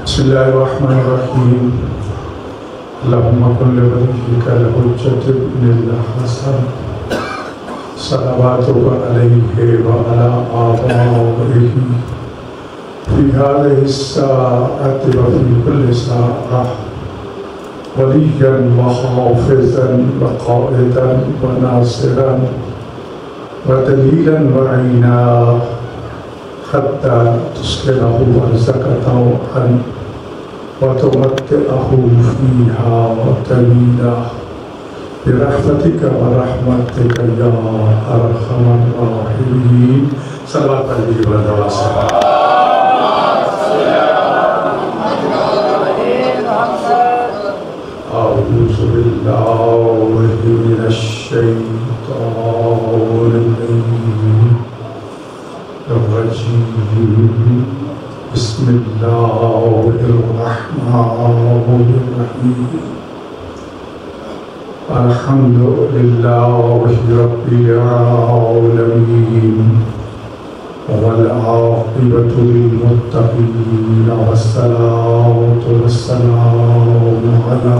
بسم الله الرحمن الرحيم. اللهم كن لوليك الحجة ابن الحسن صلواتك عليه وعلى آبائه في هذه الساعة وفي كل ساعة وليا وحافظا وقائدا وناصرا ودليلا وعينا حتى تسكنه أرزك طوعا وتمتعه فيها طويلا برحمتك ورحمتك يا أرحم الراحمين. صلوات عليه وسلم. أعوذ بالله من الشيطان الرجيم. بسم الله الرحمن الرحيم. الحمد لله رب العالمين والعاقبة للمتقين والصلاة والسلام على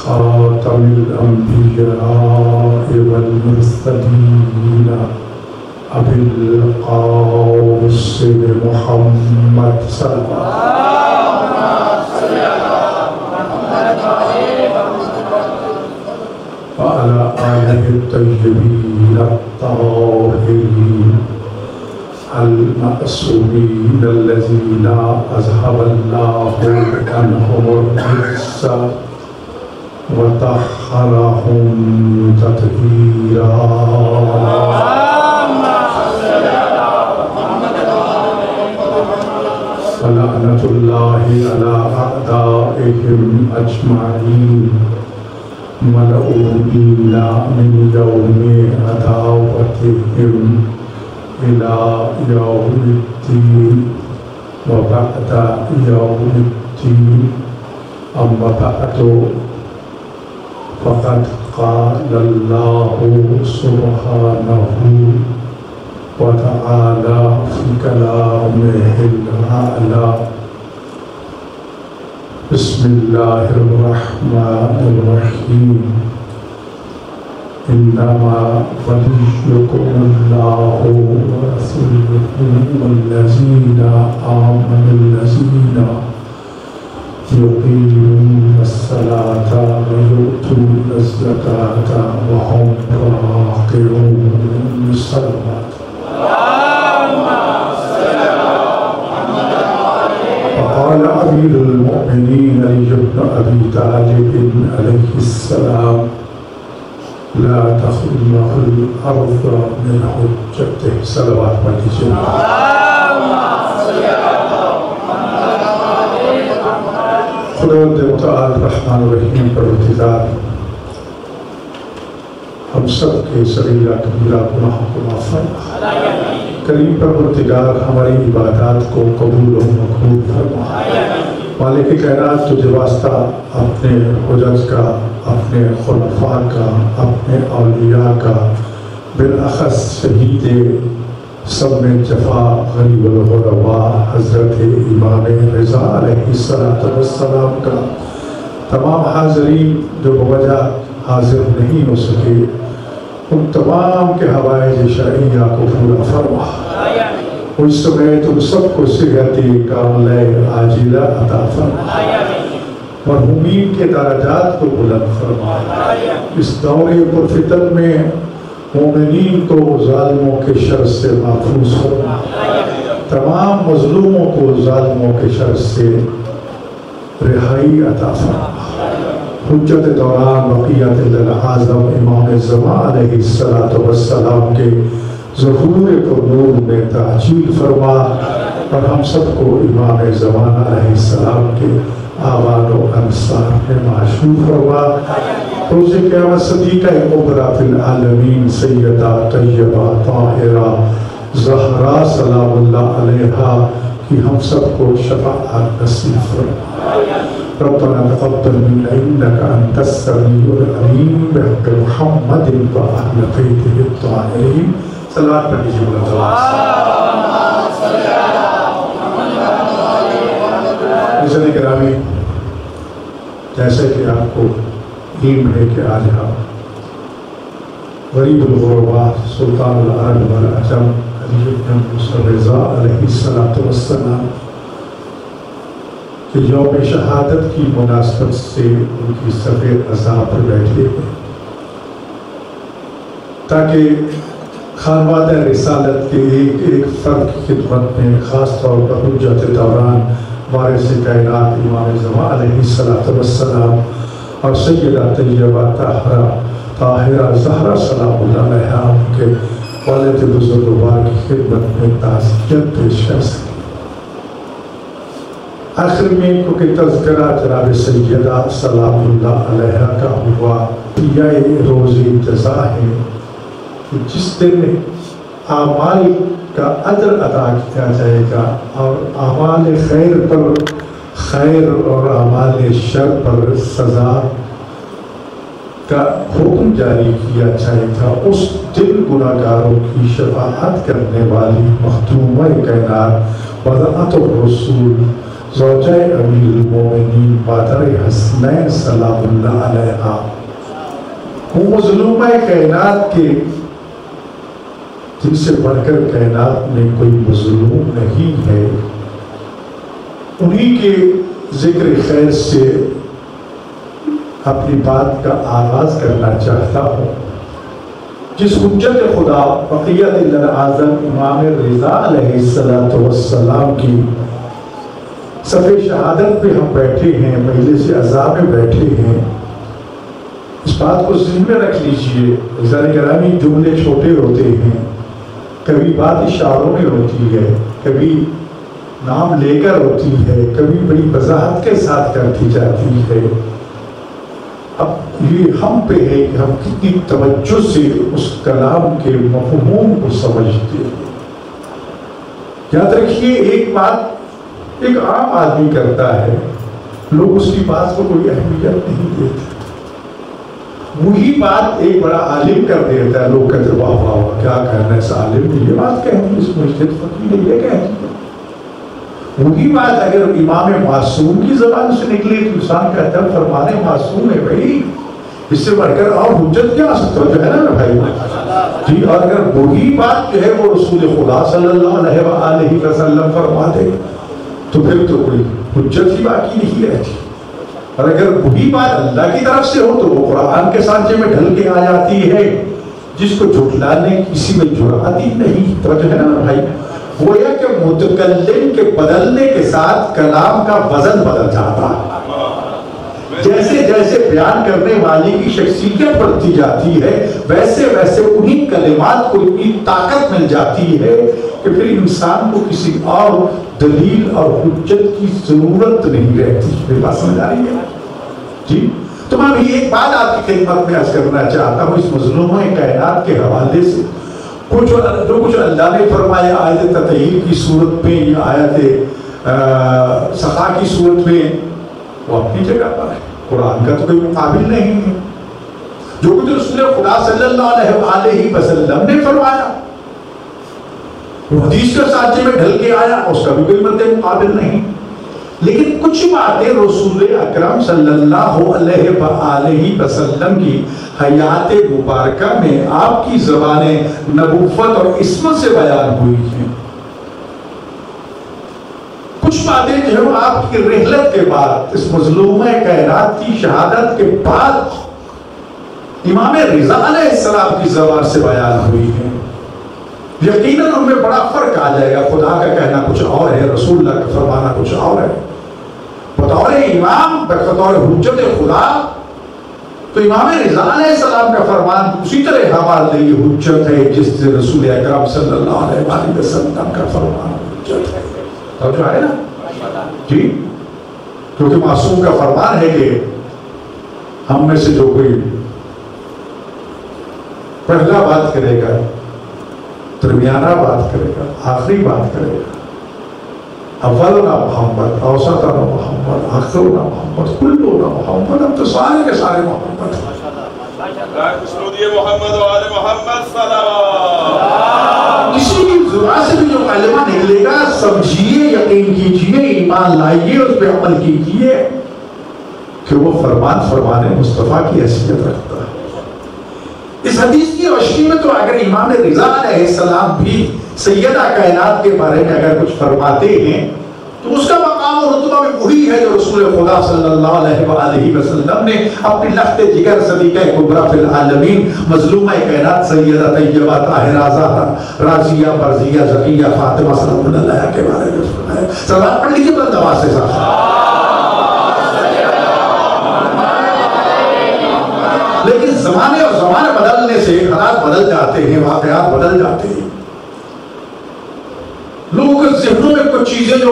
خاتم الأنبياء والمرسلين أبي القاسم محمد صلى الله وعلى آله الطيبين الطاهرين المعصومين الذين أذهب الله عنهم الرجس وطهرهم تطهيرا. ولعنة الله على أعدائهم أجمعين ملعونين من يوم عداوتهم إلى يوم الدين وبعد يوم الدين. أما بعد فقد قال الله سبحانه وتعالى في كلامه الأعلى. بسم الله الرحمن الرحيم. إنما وليكم الله ورسوله والذين آمنوا الذين يقيمون الصلاة ويؤتون الزكاة وهم راكعون. الصلوات. وقال أمير المؤمنين علي بن أبي طالب عليه السلام: لا تخلق الأرض من حجته. صلوات عليه. خداوند متعال رحمان الرحیم پروردگار ہم سب کے صغیرہ کبیرہ گناہوں کو معاف فرما. کریم پروردگار ہماری عبادات کو قبول و مقبول فرما. مالک کائنات تجھے واسطہ اپنے حجج کا، اپنے خلفاء کا، اپنے اولیاء کا، بالاخص شہید سب میں جفا غریب الغرباء حضرت امام رضا علیہ السلام کا، تمام حاضرین جو بوجہ حاضر نہیں ہو سکے ان تمام کے حوائج شرعیہ کو پورا فرما. اس سمے تم سب کو صحت کاملہ عاجلہ عطا فرما. مرحومین کے درجات کو بلند فرما. اس دور پرفتن میں مومنین کو ظالموں کے شر سے محفوظ فرما. تمام مظلوموں کو ظالموں کے شر سے رہائی عطا فرما. حجت دوران بقیت الاعظم امام زمان علیہ السلام کے ظہور کو نور میں تعجیل فرما اور ہم سب کو امام زمان علیہ السلام کے آبان و انصار میں معشوق فرما. روز قیامت صدیقہ کبریٰ فی العالمین سیدہ طیبہ طاہرہ زہرا سلام اللہ علیہا کی ہم سب کو شفاعت نصیب فرما. ربنا تقبل منا انك انت السميع العليم بحق محمد واهل بيته الطاهرين. صلوات پڑھیے. عزیزان گرامی، جیسے کہ آپ کو علم ہے کہ آج ہم غریب الغرباء سلطان العرب والعجم علی بن موسیٰ رضا علیہ السلام کہ یوم شہادت کی مناسبت سے ان کی سفید عزا پر بیٹھے ہیں، تاکہ خانوادہ رسالت کے ایک فرد کی خدمت میں خاص طور پر حجت دوران وارث کائنات امام زمان علیہ السلام اور سیدہ طیبہ طاہرہ زہرا سلام اللہ علیہا کے والد بزرگوار کی خدمت میں تعزیت پیش کر سکیں۔ آخر میں کیونکہ تذکرہ جناب سیدہ سلام اللہ علیہا کا ہوا، یہ روز جزا ہے کہ جس دن اعمال کا اجر ادا کیا جائے گا اور اعمال خیر پر خیر اور اعمال شر پر سزا کا حکم جاری کیا جائے گا، اس دن گناہگاروں کی شفاعت کرنے والی مخدومہ کائنات وضاعت الرسول زوجہ امیر المومنین مادر حسنین سلام اللہ علیہا، وہ مظلومہ کائنات کے جن سے بڑھ کر کائنات میں کوئی مظلوم نہیں ہے، انہی کے ذکر خیر سے اپنی بات کا آغاز کرنا چاہتا ہوں۔ جس حجت خدا بقیت الاعظم امام رضا علیہ السلام کی صفِ شہادت پہ ہم بیٹھے ہیں، مجلس عزا میں بیٹھے ہیں، اس بات کو ذہن میں رکھ لیجئے۔ عزیزان گرامی، جملے چھوٹے ہوتے ہیں، کبھی بات اشاروں میں ہوتی ہے، کبھی نام لے کر ہوتی ہے، کبھی بڑی وضاحت کے ساتھ کرتی جاتی ہے۔ اب یہ ہم پہ ہے کہ ہم کتنی توجہ سے اس کلام کے مفہوم کو سمجھتے ہیں۔ یاد رکھیے، ایک بات ایک عام آدمی کرتا ہے، لوگ اس کی بات کو کوئی اہمیت نہیں دیتے، وہی بات ایک بڑا عالم کر دیتا ہے، لوگ کہتے ہیں واہ واہ واہ کیا کہنا ہے اس عالم نے یہ بات کہتی، اس مجتہد فقیہ نے یہ کہتی ہے۔ وہی بات اگر امام معصوم کی زبان سے نکلے تو انسان کہتا ہے فرمانے معصوم ہے بھائی، اس سے بڑھ کر اور حجت کیا سکتا جو ہے نا بھائی جی، اور اگر وہی بات جو ہے وہ رسول خدا صلی اللہ علیہ وآلہ وسلم فرما دے تو پھر تو کوئی حجت ہی باقی نہیں رہتی، اور اگر وہی بات اللہ کی طرف سے ہو تو وہ قرآن کے سانچے میں ڈھل کے آ جاتی ہے، جس کو جھٹلانے کسی میں جرأت ہی نہیں۔ تو جو ہے نا بھائی، گویا کہ متکلم کے بدلنے کے ساتھ کلام کا وزن بدل جاتا ہے، جیسے جیسے بیان کرنے والی کی شخصیت بڑھتی جاتی ہے ویسے ویسے انہی کلمات کو اتنی طاقت مل جاتی ہے کہ پھر انسان کو کسی اور دلیل اور حجت کی ضرورت نہیں رہتی۔ میری بات سمجھ آ رہی ہے جی؟ تو میں بھی ایک بات آپ کی خدمت میں عرض کرنا چاہتا ہوں اس مظلومہ کائنات کے حوالے سے۔ جو کچھ اللہ نے فرمایا آیت تطہیر کی صورت میں یا آیت سخا کی صورت میں، وہ اپنی جگہ پر ہے، قرآن کا تو کوئی مقابل نہیں ہے۔ جو کچھ رسول خدا صلی اللہ علیہ وآلہ وسلم نے فرمایا وہ حدیث کے سانچے میں ڈھل کے آیا، اس کا بھی کوئی مقابل نہیں۔ لیکن کچھ باتیں رسول اکرم صلی اللہ علیہ وآلہ وسلم کی حیات مبارکہ میں آپ کی زبان نبوت اور عصمت سے بیان ہوئی ہیں، کچھ باتیں جو ہے وہ آپ کی رحلت کے بعد، اس مظلومہ کائنات کی شہادت کے بعد امام رضا علیہ السلام کی زبان سے بیان ہوئی ہیں۔ یقیناً ان میں بڑا فرق آ جائے گا، خدا کا کہنا کچھ اور ہے، رسول اللہ کا فرمانا کچھ اور ہے۔ بطور امام بطور حجت خدا تو امام رضا علیہ السلام کا فرمان اسی طرح ہمارے لیے حجت ہے جس سے رسول اکرم صلی اللہ علیہ وسلم کا فرمان حجت ہے۔ تو جو ہے نا جی، کیونکہ معصوم کا فرمان ہے کہ ہم میں سے جو کوئی پہلا بات کرے گا، درمیانہ بات کرے گا، آخری بات کرے گا، اولنا محمد، اوسطنا محمد، آخرنا محمد، کلنا محمد، ہم تو سارے کے سارے محمد ہیں۔ محمد و آل محمد صلی اللہ۔ کسی بھی زبان سے بھی جو کلمہ نکلے گا سمجھیے، یقین کیجیے، ایمان لائیے، اس پہ عمل کیجیے کہ وہ فرمان فرمان مصطفیٰ کی حیثیت رکھتا ہے۔ اس حدیث کی روشنی میں تو اگر امام رضا علیہ السلام بھی سیدہ کائنات کے بارے میں اگر کچھ فرماتے ہیں تو اس کا مقام و رتبہ بھی وہی ہے جو رسول خدا صلی اللہ علیہ وآلہ وسلم نے اپنی لخت جگر صدیقہ کبریٰ فی العالمین مظلومہ کائنات سیدہ طیبہ طاہرہ زہرا راضیہ مرضیہ زکیہ فاطمہ صلی اللہ علیہ وسلم کے بارے میں فرمایا۔ صلوات پڑھ لیجیے بلند آواز سے ساتھ۔ لیکن زمانے اور زمانے بدلنے سے حالات بدل جاتے ہیں، واقعات بدل جاتے ہیں، لوگوں کے ذہنوں میں کچھ چیزیں جو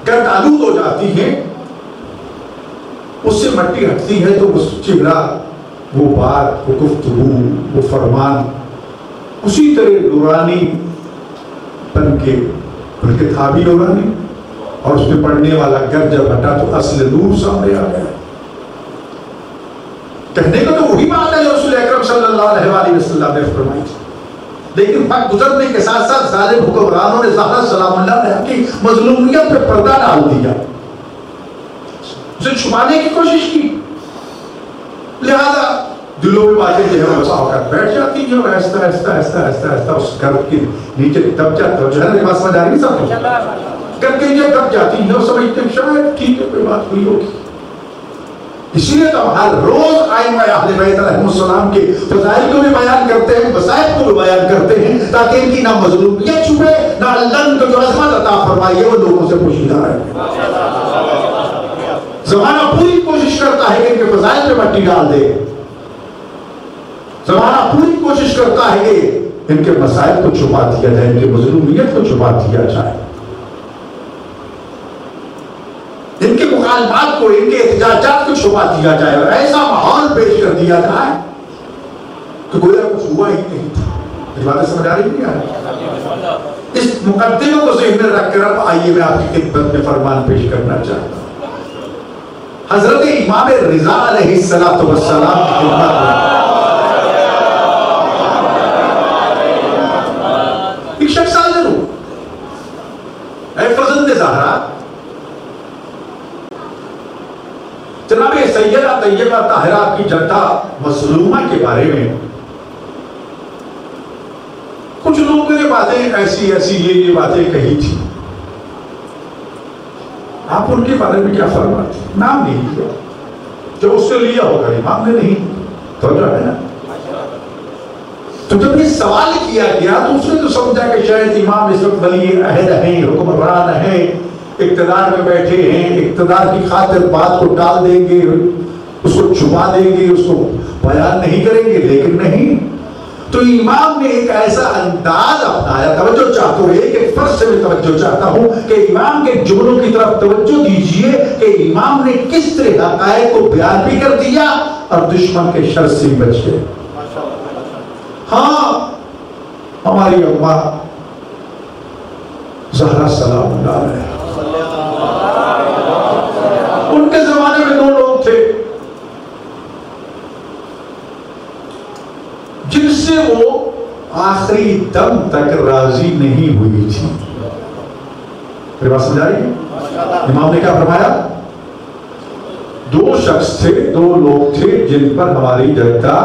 گرد آلود ہو جاتی ہیں، اس سے مٹی ہٹتی ہے تو وہ چہرہ، وہ بات، وہ گفتگو، وہ فرمان اسی طرح نورانی بن کے، بلکہ تھا بھی نورانی، اور اس پہ پڑھنے والا گر جب ہٹا تو اصل نور سامنے آ گیا۔ کہنے کو تو وہی بات ہے جو رسول اکرم صلی اللہ علیہ وآلہ وسلم نے فرمائی تھی، لیکن وقت گزرنے کے ساتھ ساتھ ظالم حکمرانوں نے زہرا سلام اللہ علیہ کی مظلومیت پہ پردہ ڈال دیا، اسے چھپانے کی کوشش کی، لہذا دلوں میں باتیں جو ہے بسا ہو کر بیٹھ جاتی ہیں اور ایسا ایسا اس گھر کے نیچے دب جاتا ہے۔ جو ہے نا بات سمجھ آ رہی سب گھر کے نیچے دب جاتی ہیں اور سمجھتے ہیں شاید ٹھیک ہے کوئی بات ہوئی ہوگی۔ اسی لیے تو ہر روز ائمہ اہل بیت علیہ السلام کے فضائل کو بھی بیان کرتے ہیں، وصائف کو بھی بیان کرتے ہیں، تاکہ ان کی نہ مظلومیت چھپے، نہ اللہ ان کو جو عظمت عطا فرمائی ہے وہ لوگوں سے پوشیدہ رہے۔ زمانہ پوری کوشش کرتا ہے کہ ان کے فضائل پہ مٹی ڈال دے، زمانہ پوری کوشش کرتا ہے کہ ان کے مسائل کو چھپا دیا جائے، ان کی مظلومیت کو چھپا دیا جائے، ان کے مخالفات کو، ان کے احتجاجات کو چھپا دیا جائے، اور ایسا ماحول پیش کر دیا جائے کہ گویا کچھ ہوا ہی نہیں تھا۔ یہ باتیں سمجھ آ رہی نہیں آ رہی؟ اس مقدمے کو ذہن میں رکھ کر اب آئیے میں آپ کی خدمت میں فرمان پیش کرنا چاہتا ہوں۔ حضرت امام رضا علیہ السلام کی خدمت میں ایک شخص حاضر ہو، اے فرزند زہرا، جناب سیدہ طیبہ طاہرہ کی جدہ مظلومہ کے بارے میں کچھ لوگوں نے باتیں ایسی یہ باتیں کہی تھی، آپ ان کے بارے میں کیا فرماتے ہیں؟ نام نہیں لیا، جو اس سے لیا ہوگا امام نے نہیں، تو جو ہے نا، تو جب یہ سوال کیا گیا تو اس نے تو سمجھا کہ شاید امام اس وقت ولی عہد ہیں، حکمران ہیں، اقتدار میں بیٹھے ہیں، اقتدار کی خاطر بات کو ٹال دیں گے، اس کو چھپا دیں گے، اس کو بیان نہیں کریں گے، لیکن نہیں، تو امام نے ایک ایسا انداز اپنایا۔ توجہ چاہتا ہوں، ایک فرض سے میں توجہ چاہتا ہوں کہ امام کے جملوں کی طرف توجہ دیجئے کہ امام نے کس طرح حقائق کو بیان بھی کر دیا اور دشمن کے شر سے بچ گئے۔ ہاں، ہماری اماں زہرا سلام اللہ علیہ، ان کے زمانے میں دو لوگ تھے جن سے وہ آخری دم تک راضی نہیں ہوئی تھی۔ میری بات سمجھ آئی؟ امام نے کیا فرمایا؟ دو شخص تھے، دو لوگ تھے جن پر ہماری جدہ،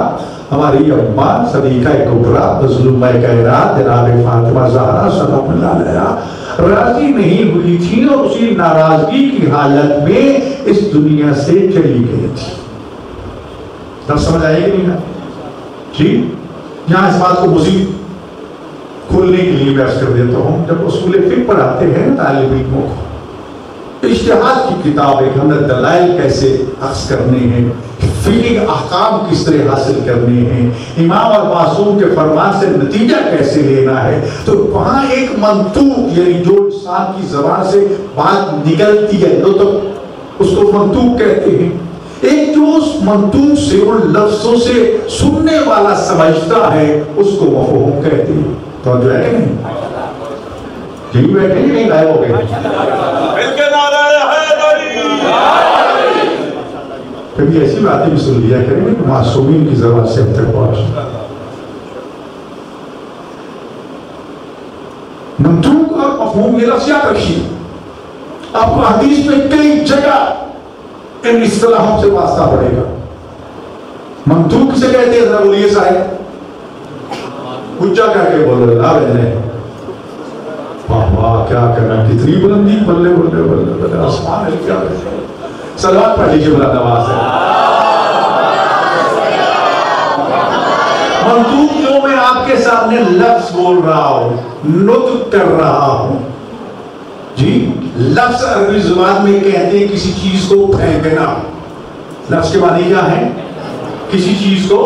ہماری اماں صدیقہ کبریٰ مظلومہ کائنات جناب فاطمہ زہرا سلام اللہ علیہا راضی نہیں ہوئی تھی، اور اسی ناراضگی کی حالت میں اس دنیا سے چلی گئی تھی۔ تب سمجھ آئے گی نہیں؟ جی، یہاں اس بات کو مزید کھولنے کے لیے بیعت کر دیتا ہوں۔ جب اصول فقہ پڑھاتے ہیں طالب علموں کو، اجتہاد کی کتاب ہے کہ ہم نے دلائل کیسے اخذ کرنے ہیں، فقہی احکام کس طرح حاصل کرنے ہیں، امام اور معصوم کے فرمان سے نتیجہ کیسے لینا ہے، تو وہاں ایک منطوق، یعنی جو انسان کی زبان سے بات نکلتی ہے نطق، اس کو منطوق کہتے ہیں۔ ایک جو اس منطوق سے، ان لفظوں سے سننے والا سمجھتا ہے، اس کو مفہوم کہتے ہیں۔ تو جو ہے کہ نہیں؟ یہی بیٹھے ہی نہیں غائب ہو گئے۔ کبھی ایسی باتیں بھی سن لیا کریں کہ معصومین کی زبان سے اب تک پہنچ۔ لفظ یاد رکھیے، آپ کو حدیث میں کئی جگہ ان اصطلاحوں سے واسطہ پڑے گا۔ منطوق سے کہتے ہیں، ذرا بولیے صاحب، اونچا کہہ کے بولو لا بہنے، واہ واہ کیا کرنا، کتنی بلندی، بلے بلے بلے بلے، آسمان ہے کیا ہے۔ صلوات پڑھ لیجیے بلند آواز ہے۔ منطوق جو میں آپ کے سامنے لفظ بول رہا ہوں، نطق کر رہا ہوں جی، لفظ عربی زبان میں کہتے ہیں کسی چیز کو پھینکنا۔ لفظ کے معنی کیا ہے؟ کسی چیز کو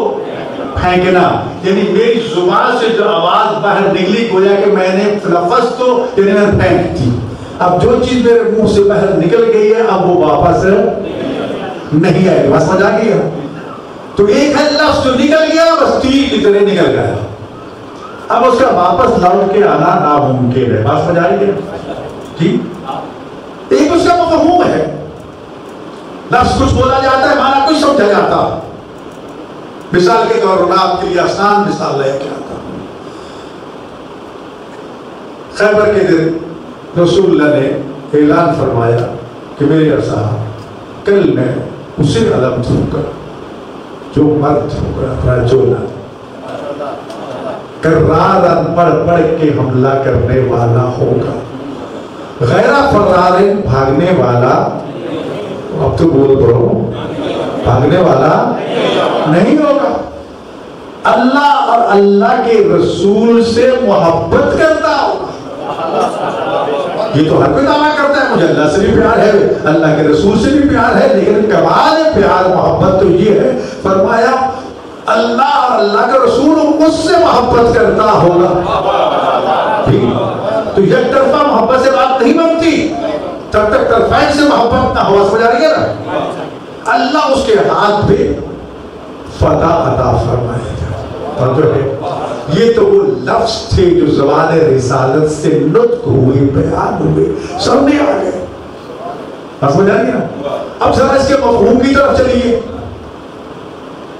پھینکنا، یعنی میری زبان سے جو آواز باہر نکلی گویا کہ میں نے لفظ تو یعنی میں پھینک دی، اب جو چیز میرے منہ سے باہر نکل گئی ہے اب وہ واپس نہیں آئے گی۔ بس سمجھ آ گئی ہے؟ تو ایک ہے لفظ جو نکل گیا بس تیر کی طرح نکل گیا، اب اس کا واپس لوٹ کے آنا ناممکن ہے۔ بات سمجھ آ رہی ہے جی؟ ایک اس کا مفہوم ہے، لفظ کچھ بولا جاتا ہے، معنی کچھ سمجھا جاتا۔ مثال کے طور پر آپ کے لیے آسان مثال لے کے آتا ہوں۔ خیبر کے دن رسول اللہ نے اعلان فرمایا کہ میرے اصحاب کل میں اسے علم دوں گا جو مرد ہوگا، رجولا کرارن پڑھ پڑھ کے حملہ کرنے والا ہوگا، غیر فرارن بھاگنے والا، اب تو بول پڑو، بھاگنے والا نہیں ہوگا، اللہ اور اللہ کے رسول سے محبت کرتا ہوگا۔ یہ تو ہر کوئی دعویٰ کرتا ہے مجھے اللہ سے بھی پیار ہے، اللہ کے رسول سے بھی پیار ہے، لیکن کمال پیار محبت تو یہ ہے، فرمایا اللہ اور اللہ کا رسول اس سے محبت کرتا ہوگا۔ تو یک طرفہ محبت سے بات نہیں بنتی تب تک طرفین سے محبت نہ ہوا، سمجھ آ رہی ہے نا؟ اللہ اس کے ہاتھ پہ فتح عطا فرمائے گا، جو ہے یہ تو وہ لفظ تھے جو زبان رسالت سے نطق ہوئے، بیان ہوئے، سامنے آ گئے۔ سمجھ آ رہی ہے نا؟ اب ذرا اس کے مفہوم کی طرف چلیے،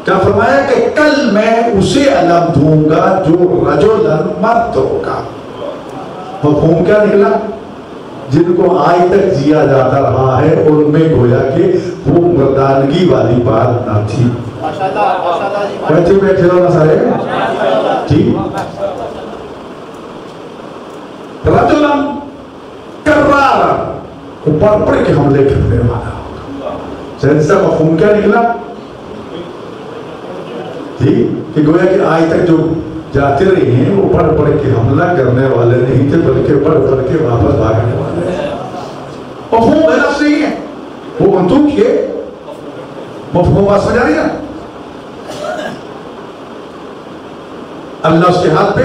کیا فرمایا کہ کل میں اسے علم دوں گا جو رجلن مرد ہوگا۔ مفہوم کیا نکلا؟ جن کو آج تک جیا جاتا رہا ہے ان میں گویا کہ وہ مردانگی والی بات نہ تھی۔ بیٹھے بیٹھے ہو نا سارے جی؟ رجلن کرارا، اوپر پڑھ کے حملے کرنے والا ہوگا۔ جن سے مفہوم کیا نکلا جی؟ کہ گویا کہ آج تک جو جاتے رہے ہیں وہ پڑھ پڑھ کے حملہ کرنے والے نہیں تھے بلکہ پڑھ پڑھ کے واپس بھاگنے والے ہیں۔ مفہوم ہے، لفظ نہیں ہے، وہ منطوق ہے، مفہوم بات سمجھ آ رہی ہے؟ اللہ اس کے ہاتھ پہ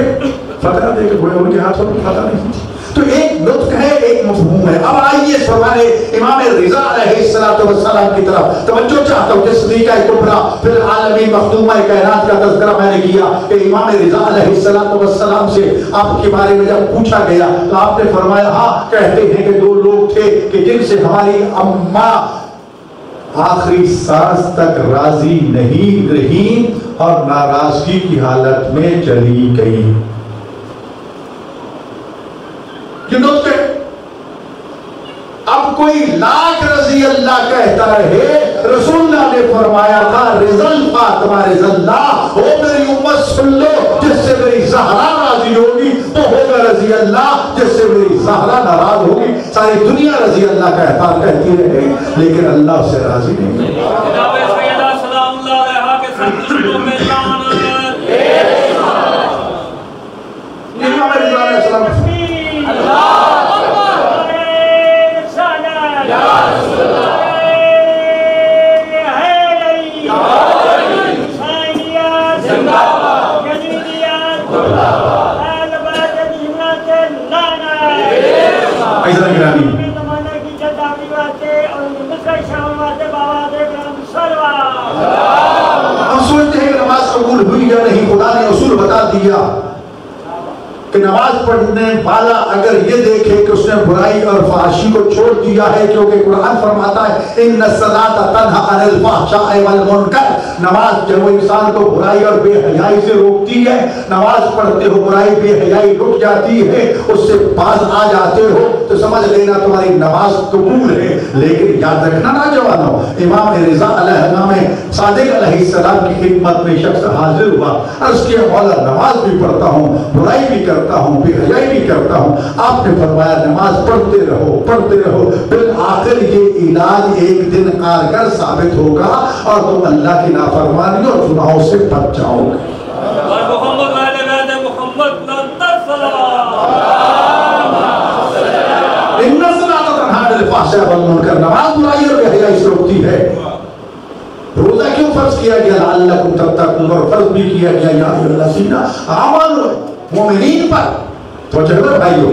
فتح دے کہ ان کے ہاتھ پر فتح نہیں تھی۔ تو ایک نطق ہے، ایک مفہوم ہے۔ اب آئیے فرمانے امام رضا علیہ السلام کی طرف توجہ چاہتا ہوں کہ صدیقہ کبریٰ فی العالمین مخدومہ کائنات کا تذکرہ میں نے کیا کہ امام رضا علیہ السلام سے آپ کے بارے میں جب پوچھا گیا تو آپ نے فرمایا ہاں، کہتے ہیں کہ دو لوگ تھے کہ جن سے ہماری اماں آخری سانس تک راضی نہیں رہی اور ناراضگی کی حالت میں چلی گئی۔ اب کوئی لاکھ رضی اللہ کہتا رہے، رسول اللہ نے فرمایا تھا رضل فاطمہ رضی اللہ، او میری امت سن لو، جس سے میری زہرا راضی ہوگی وہ ہوگا رضی اللہ، جس سے میری زہرا ناراض ہوگی۔ ساری دنیا رضی اللہ کہتا کہتی رہے لیکن اللہ سے راضی نہیں۔ ہم سوچتے ہیں کہ نماز قبول ہوئی یا نہیں، خدا نے اصول بتا دیا کہ نماز پڑھنے والا اگر یہ دیکھے کہ اس نے برائی اور فحاشی کو چھوڑ دیا ہے، کیونکہ قرآن فرماتا ہے ان الصلاۃ تنہی عن الفحشاء والمنکر، نماز جب وہ انسان کو برائی اور بے حیائی سے روکتی ہے، نماز پڑھتے ہو برائی بے حیائی رک جاتی ہے، اس سے باز آ جاتے ہو تو سمجھ لینا تمہاری نماز قبول ہے۔ لیکن یاد رکھنا نوجوانوں، امام رضا علیہ صادق علیہ السلام کی خدمت میں شخص حاضر ہوا، عرض کیا مولا نماز بھی پڑھتا ہوں، برائی بھی کرتا ہوں، بے حیائی بھی کرتا ہوں، آپ نے فرمایا نماز پڑھتے رہو پڑھتے رہو، بالآخر یہ علاج ایک دن کارگر ثابت ہوگا اور تم اللہ کی نافرمانی اور گناہوں سے بچ جاؤ گے۔ نماز برائی اور بے حیائی سے روکتی ہے۔ روزہ کیوں فرض کیا گیا؟ لعلکم تتقون، اور فرض بھی کیا گیا یا ایھا الذین آمنوا، مومنین پر۔ تو جھگڑا بھائیو،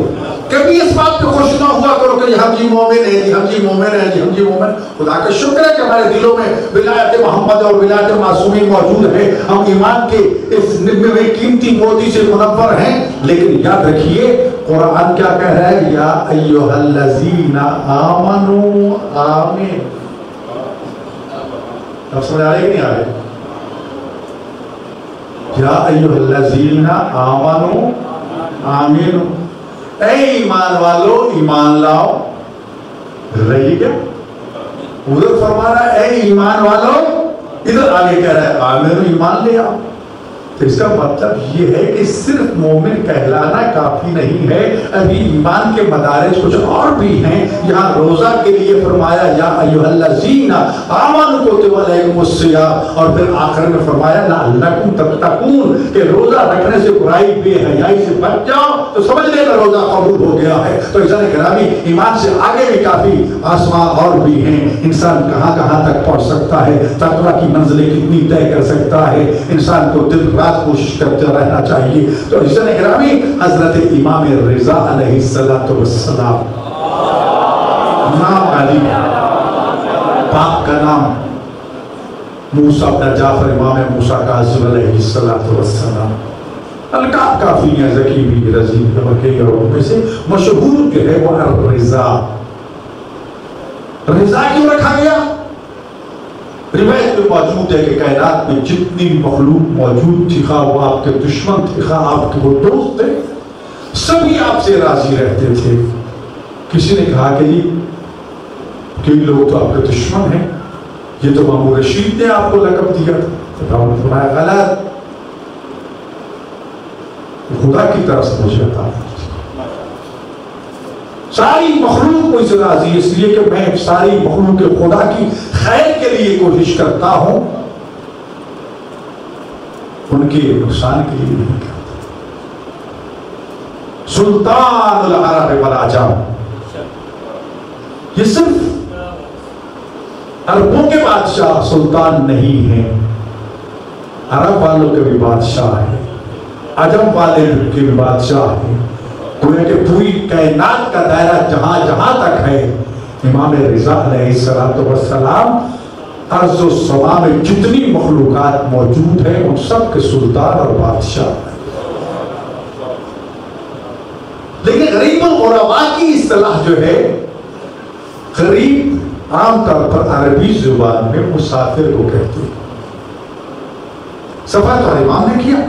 کبھی اس بات پہ خوش نہ ہوا کرو کہ ہم جی مومن ہیں، ہم جی مومن ہیں، ہم جی مومن۔ خدا کا شکر ہے کہ ہمارے دلوں میں ولایت محمد اور ولایت معصومین موجود ہے، ہم ایمان کے اس نبوی قیمتی موتی سے منور ہیں۔ لیکن یاد رکھیے قرآن کیا کہہ رہا ہے؟ یا ایھا الذین آمنوا، آمین۔ اب سمجھ آ رہے کہ نہیں آ رہے؟ یا ایھا الذین آمنوا آمین، اے ایمان والو ایمان لاؤ۔ رہی کیا؟ ادھر فرما رہا ہے اے ایمان والو، ادھر آگے کہہ رہا ہے آمین، ایمان لے آؤ۔ تو اس کا مطلب یہ ہے کہ صرف مومن کہلانا کافی نہیں ہے، ابھی ایمان کے مدارج کچھ اور بھی ہیں۔ یہاں روزہ کے لیے فرمایا یا ایھا الذین آمنوا کتب علیکم الصیام، اور پھر آخر میں فرمایا لعلکم تتقون، کہ روزہ رکھنے سے برائی بے حیائی سے بچ جاؤ، تو سمجھ لینا روزہ قبول ہو گیا ہے۔ تو عزیزان گرامی، ایمان سے آگے بھی کافی آسماں اور بھی ہیں۔ انسان کہاں کہاں تک پہنچ سکتا ہے، تقویٰ کی منزلیں کتنی طے کر سکتا ہے، انسان کو دل رات کوشش کرتے رہنا چاہیے۔ تو عزیزان گرامی، حضرت امام رضا علیہ السلام، نام علی، باپ کا نام موسیٰ بن جعفر، امام موسیٰ کاظم علیہ السلام، القاب کافی ہیں، ذکی بھی، رضی بھی، اور ان میں سے مشہور کے ہے وہ رضا۔ رضا کیوں رکھا گیا؟ روایت میں موجود ہے کہ کائنات میں جتنی مخلوق موجود تھی، خواہ وہ آپ کے دشمن تھے، خواہ آپ کے وہ دوست تھے، سبھی آپ سے راضی رہتے تھے۔ کسی نے کہا کہ جی کئی لوگ تو آپ کے دشمن ہیں، یہ تو مامون رشید نے آپ کو لقب دیا تھا۔ تو نے فرمایا غلط، خدا کی طرف سے مجھے عطا ہوئی، ساری مخلوق مجھ سے راضی، اس لیے کہ میں ساری مخلوق کے خدا کی خیر کے لیے کوشش کرتا ہوں، ان کے نقصان کے لیے نہیں کرتا۔ سلطان العرب والعجم، یہ صرف عربوں کے بادشاہ سلطان نہیں ہیں، عرب والوں کے بھی بادشاہ ہیں، عجم والے کے بھی بادشاہ ہیں۔ گویا کہ پوری کائنات کا دائرہ جہاں جہاں تک ہے، امام رضا علیہ السلام ارض و سما میں جتنی مخلوقات موجود ہیں ان سب کے سلطان اور بادشاہ ہیں۔ لیکن غریب الغرباء کی اصطلاح جو ہے، غریب عام طور پر عربی زبان میں مسافر کو کہتے ہیں۔ سفر تو امام نے کیا،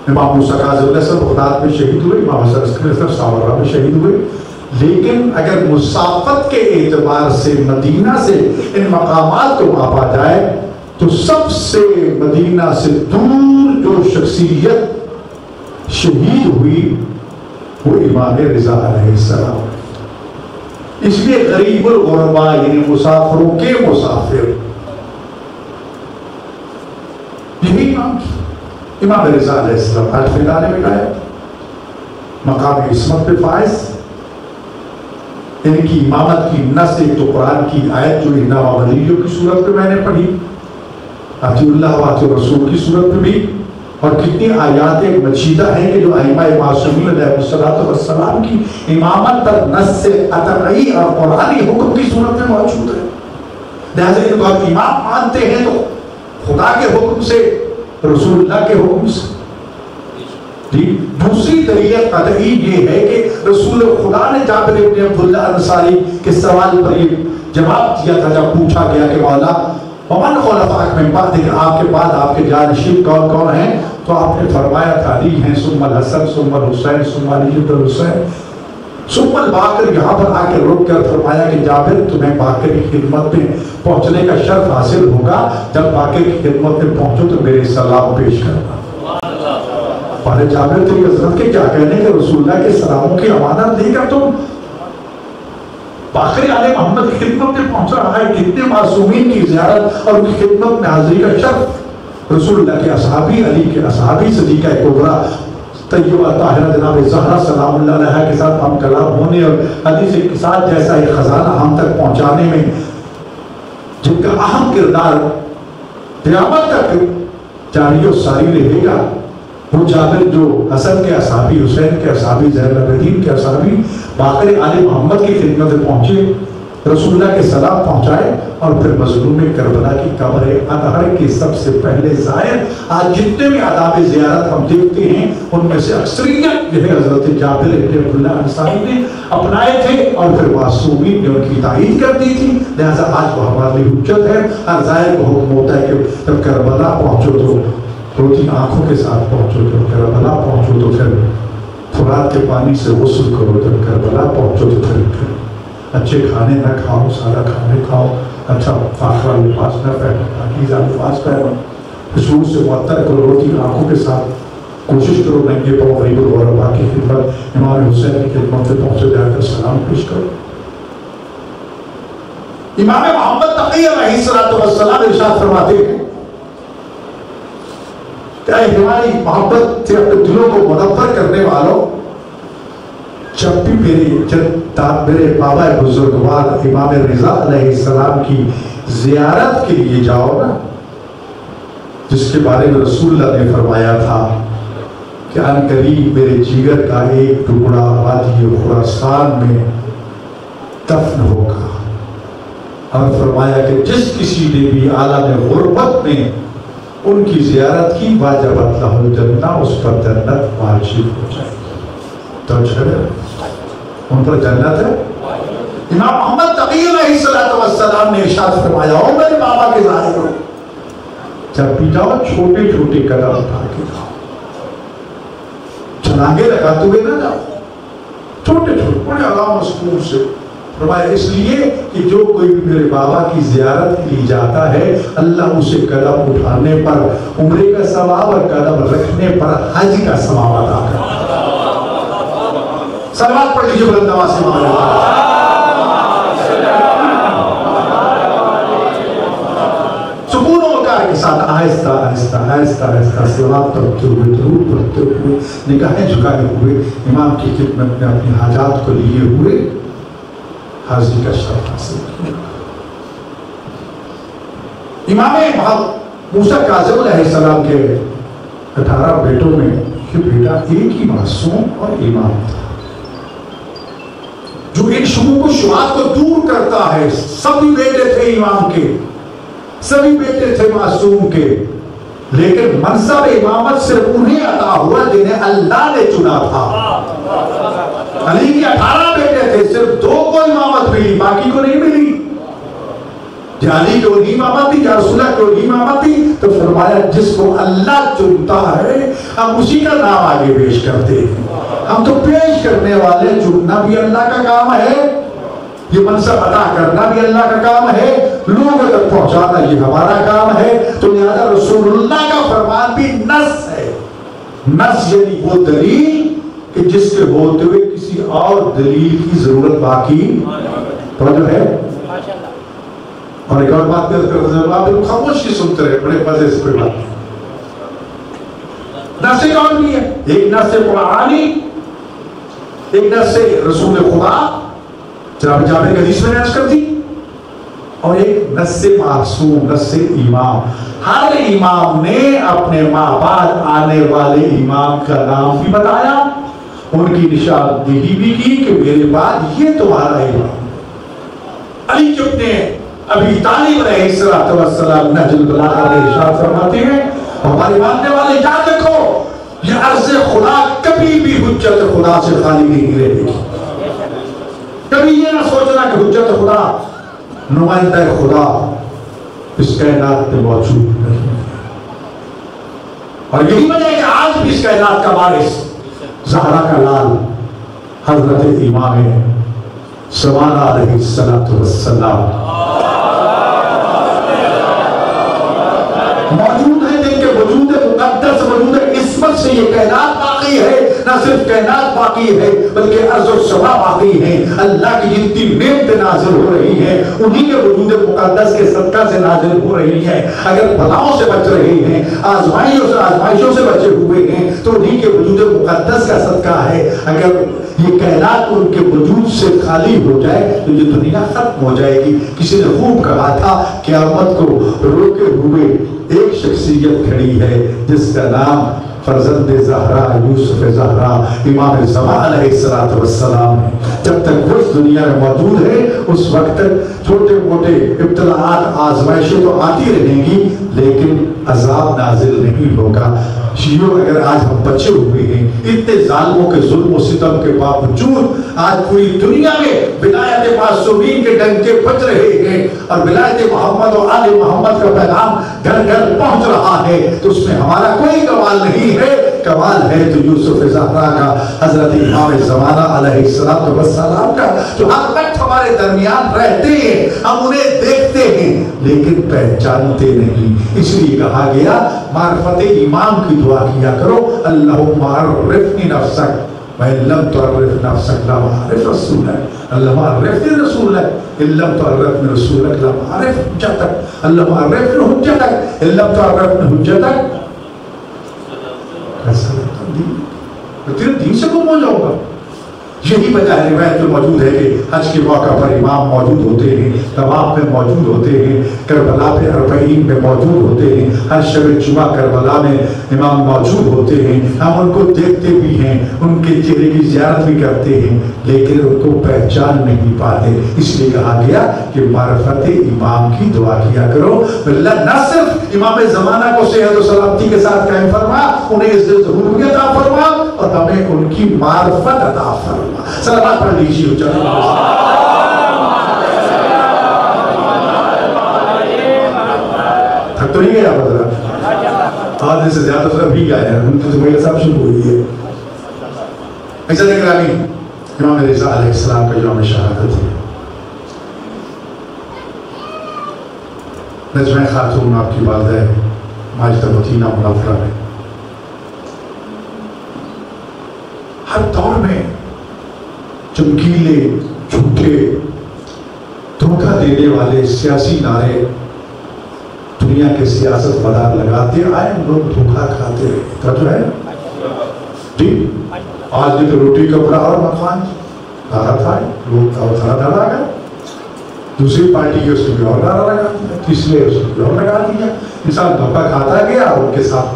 امام موسیٰ کاظم علیہ السلام بغداد میں شہید ہوئے، امام حسن عسکری علیہ السلام سامرا میں شہید ہوئے، لیکن اگر مسافت کے اعتبار سے مدینہ سے ان مقامات کو ماپا جائے تو سب سے مدینہ سے دور جو شخصیت شہید ہوئی وہ امام رضا علیہ السلام۔ اس لیے غریب الغرباء یعنی مسافروں کے مسافر، یہی نام کی امام رضا علیہ السلام آج فیلانے میں گئے، مقام عصمت پہ فائز، ان کی امامت کی نص ایک تو قرآن کی آیت جو انما ولیوں کی صورت پہ میں نے پڑھی، اطیعوا اللہ واطیعوا الرسول کی صورت پہ بھی، اور کتنی آیات مجیدہ ہیں کہ جو ائمہ معصومین علیہ السلام کی امامت پر نص قطعی اور قرآنی حکم کی صورت میں موجود ہے۔ لہذا ان کو آپ امام مانتے ہیں تو خدا کے حکم سے، رسول اللہ کے حکم سے، دوسری دلیل قطعی یہ ہے کہ رسول خدا نے جابر ابن عبداللہ انصاری کے سوال پر یہ جواب دیا تھا جب پوچھا گیا کہ مولا ومن خلفاک من بعدک، آپ کے بعد آپ کے جانشین کون کون ہیں؟ تو آپ نے فرمایا تھا علی ہیں، ثم الحسن، ثم الحسین، ثم علی بن الحسین، ثم الباقر۔ یہاں پر آ کے رک کر فرمایا کہ جابر تمہیں باقر کی خدمت میں پہنچنے کا شرف حاصل ہوگا، جب باقر کی خدمت میں پہنچو تو میرے سلام پیش کرنا۔ اور جابر تیری حضرت کے کیا کہنے کہ رسول اللہ کے سلاموں کی امانت لے کر تم باقر آل محمد کی خدمت میں پہنچ رہا ہے؟ کتنے معصومین کی زیارت اور ان کی خدمت میں حاضری کا شرف رسول اللہ کے اصحابی، علی کے اصحابی، صدیقہ کبریٰ طیبہ طاہرہ جناب زہرا سلام اللہ علیہ کے ساتھ ہم کلام ہونے اور حدیث کے ساتھ جیسا ایک خزانہ ہم تک پہنچانے میں جن کا اہم کردار قیامت تک جاری و ساری رہے گا، وہ جابر جو حسن کے اصحابی، حسین کے اصحابی، زین العابدین کے اصحابی باقر آل محمد کی خدمت میں پہنچے، رسول اللہ کے سلام پہنچائے اور پھر مظلوم کربلا کی قبر اطہر کے سب سے پہلے زائر آج جتنے بھی آداب زیارت ہم دیکھتے ہیں ان میں سے اکثریت جو ہے حضرت جابر بن عبداللہ انصاری نے اپنائے تھے اور پھر معصومین نے ان کی تائید کر دی تھی۔ لہذا آج وہ ہمارے لیے حجت ہے، ہر زائر کو حکم ہوتا ہے کہ جب کربلا پہنچو تو روتی آنکھوں کے ساتھ پہنچو، جب کربلا پہنچو تو پھر فرات کے پانی سے غسل کرو، جب کربلا پہنچو تو پھر اچھے کھانے نہ کھاؤ، سادہ کھانے کھاؤ، اچھا فاخرہ لباس نہ پہنو، پاکیزہ لباس پہنو، حضور سے معطر کرو، روتی آنکھوں کے ساتھ کوشش کرو ننگے پاؤں غریب الغرباء کی خدمت، امام حسین کی خدمت سے پہنچے جا کر سلام پیش کرو۔ امام محمد تقی علیہ السلام ارشاد فرماتے ہیں کہ اے ہماری محبت سے اپنے دلوں کو منور کرنے والوں، جب بھی میرے بابا بزرگوار امام رضا علیہ السلام کی زیارت کے لیے جاؤ نا، جس کے بارے میں رسول اللہ نے فرمایا تھا کہ ان قریب میرے جگر کا ایک ٹکڑا وادی خراسان میں دفن ہوگا، اور فرمایا کہ جس کسی نے بھی عالم غربت میں ان کی زیارت کی واجبت لہ الجنہ، اس پر جنت واجب ہو جائے گی۔ تو ان پر جنت ہے۔ امام محمد تقی علیہ السلام نے ارشاد فرمایا ہو میرے بابا کے ظاہر ہو، جب بھی جاؤ چھوٹے چھوٹے قدم اٹھا کے جاؤ، چھلانگے لگاتے ہوئے نہ جاؤ، چھوٹے چھوٹے بڑے آرام و سکون سے۔ فرمایا اس لیے کہ جو کوئی بھی میرے بابا کی زیارت کے لیے جاتا ہے، اللہ اسے قدم اٹھانے پر عمرے کا ثواب اور قدم رکھنے پر حج کا ثواب عطا کرتا ہے۔ صلوات پڑھ لیجیے بلند آواز سے مولا۔ سکون و وقار کے ساتھ آہستہ آہستہ آہستہ آہستہ صلوات پڑھتے ہوئے، درود پڑھتے ہوئے، نگاہیں جھکائے ہوئے، امام کی خدمت میں اپنی حاجات کو لیے ہوئے حاضری کا شرف حاصل کیا۔ امام موسیٰ کاظم علیہ السلام کے 18 بیٹوں میں یہ بیٹا ایک ہی معصوم اور امام تھا جو ان شبہوں کو شبہات کو دور کرتا ہے۔ سبھی بیٹے تھے امام کے، سبھی بیٹے تھے معصوم کے، لیکن منصب امامت صرف انہیں عطا ہوا جنہیں اللہ نے چنا تھا۔ علی کے 18 بیٹے تھے، صرف 2 کو امامت ملی، باقی کو نہیں ملی۔ علی کو نہیں امامت تھی، یا رسول اللہ کو نہیں امامت تھی، تو فرمایا جس کو اللہ چنتا ہے ہم اسی کا نام آگے پیش کرتے ہیں۔ ہم تو پیش کرنے والے، چننا بھی اللہ کا کام ہے، یہ منصب عطا کرنا بھی اللہ کا کام ہے، لوگوں تک پہنچانا یہ ہمارا کام ہے۔ تو لہذا رسول اللہ کا فرمان بھی نص ہے۔ نص یعنی وہ دلیل کہ جس کے ہوتے ہوئے کسی اور دلیل کی ضرورت باقی تو ہے۔ اور ایک اور بات آپ خاموشی سنتے رہے، بڑے مزے سے کوئی بات۔ نص کون بھی ہے؟ ایک نص قرآنی، ایک نص رسول خدا جناب جابر کی حدیث میں نے عرض کر دی، اور ایک نص معصوم، نص امام۔ ہر امام نے اپنے ماں بعد آنے والے امام کا نام بھی بتایا، ان کی نشاندہی بھی کی کہ میرے بعد یہ تمہارا امام۔ علی ابن ابی طالب علیہ السلام نہج البلاغہ میں ارشاد فرماتے ہیں، ہمارے ماننے والے یاد رکھو یہ عرض خدا کبھی بھی حجت خدا سے خالی نہیں رہے گی. کبھی یہ نہ سوچنا کہ حجت خدا، نمائندہ خدا اس کائنات میں موجود نہیں ہے. اور یہی وجہ ہے کہ آج بھی اس کائنات کا وارث، زہرا کا لال، حضرت امام زمانہ علیہ السلام موجود ہے، جن کے وجود مقدس، وجود عصمت سے یہ کائنات باقی ہے. نہ صرف کائنات باقی ہے بلکہ ارض و سما باقی ہے. اللہ کی جتنی نعمتیں نازل ہو رہی ہیں انہی کے وجود مقدس کے صدقہ سے نازل ہو رہی ہیں. اگر بلاؤں سے بچ رہے ہیں، آزمائشوں سے بچے ہوئے ہیں تو انہی کے وجود مقدس کا صدقہ ہے. اگر یہ کائنات ان کے وجود سے خالی ہو جائے تو یہ دنیا ختم ہو جائے گی. کسی نے خوب کہا تھا قیامت کو روکے ہوئے ایک شخصیت کھڑی ہے جس کا نام فرزند زہرا یوسف زہرا امام زمان علیہ السلام ہے. جب تک وہ اس دنیا میں موجود ہے اس وقت تک چھوٹے موٹے ابتلاعات، آزمائشیں تو آتی رہیں گی لیکن عذاب نازل نہیں ہوگا. شیعوں اگر آج ہم بچے ہوئے ہیں اتنے ظالموں کے ظلم و ستم کے باوجود آج پوری دنیا میں ولایت معصومین کے ڈنکے بج رہے ہیں اور ولایت محمد و آل محمد کا پیغام گھر گھر پہنچ رہا ہے تو اس میں ہمارا کوئی کمال نہیں ہے. کمال ہے تو یوسف زہرا کا، حضرت امام زمانہ علیہ السلام کا، جو ہر وقت ہمارے درمیان رہتے ہیں. ہم انہیں دیکھتے ہیں لیکن پہچانتے نہیں. اس لیے کہا گیا معرفت امام کی دعا کیا کرو، اللہم عرفنی نفسک وَإِن لَمْ تُعَرِّفْ نَفْسَكَ لَمْ أَعْرِفْ رَسُولَكَ. اللہم عرفنی رسولک ان لم تعرفنی رسولک لم أعرف حجتک. اللہم عرفنی حجتک ان لم تعرفنی حجتک. تیرے دین سے گم ہو جاؤ گا. یہی وجہ ہے روایت جو موجود ہے کہ حج کے موقع پر امام موجود ہوتے ہیں، طواف میں موجود ہوتے ہیں، کربلا پہ اربعین میں موجود ہوتے ہیں، ہر شب جمعہ کربلا میں امام موجود ہوتے ہیں. ہم ان کو دیکھتے بھی ہیں، ان کے چہرے کی زیارت بھی کرتے ہیں لیکن ان کو پہچان نہیں پاتے. اس لیے کہا گیا کہ معرفت امام کی دعا کیا کرو. اللہ نہ صرف امام زمانہ کو صحت و سلامتی کے ساتھ قائم فرما، انہیں اس سے ضروریت عطا فرما اور ہمیں ان کی معرفت عطا فرما. صلوات پڑھ لیجیے. تھک تو نہیں گیا حضرت؟ آدھے سے زیادہ تو ابھی گئے ہیں، ان تو میرے ساتھ شروع ہوئی ہے. ایسا نگرانی امام رضا علیہ السلام کا یوم شہادت ہے. نجمہ خاتون آپ کی والدہ ماجدہ متینہ منورہ میں ہر دور میں چمکیلے، جھوٹے، دھوکہ دینے والے سیاسی نعرے دنیا کے سیاست مدار لگاتے آئے، لوگ دھوکہ کھاتے رہے. جو ہے جی آج بھی تو روٹی کپڑا اور مکان نعرہ تھا، لوگ دھڑا گئے. دوسری پارٹی کے اس کو بھی اور نعرہ لگا دیا، تیسرے اس کو بھی اور لگا دیا. انسان دھوکہ کھاتا گیا اور ان کے ساتھ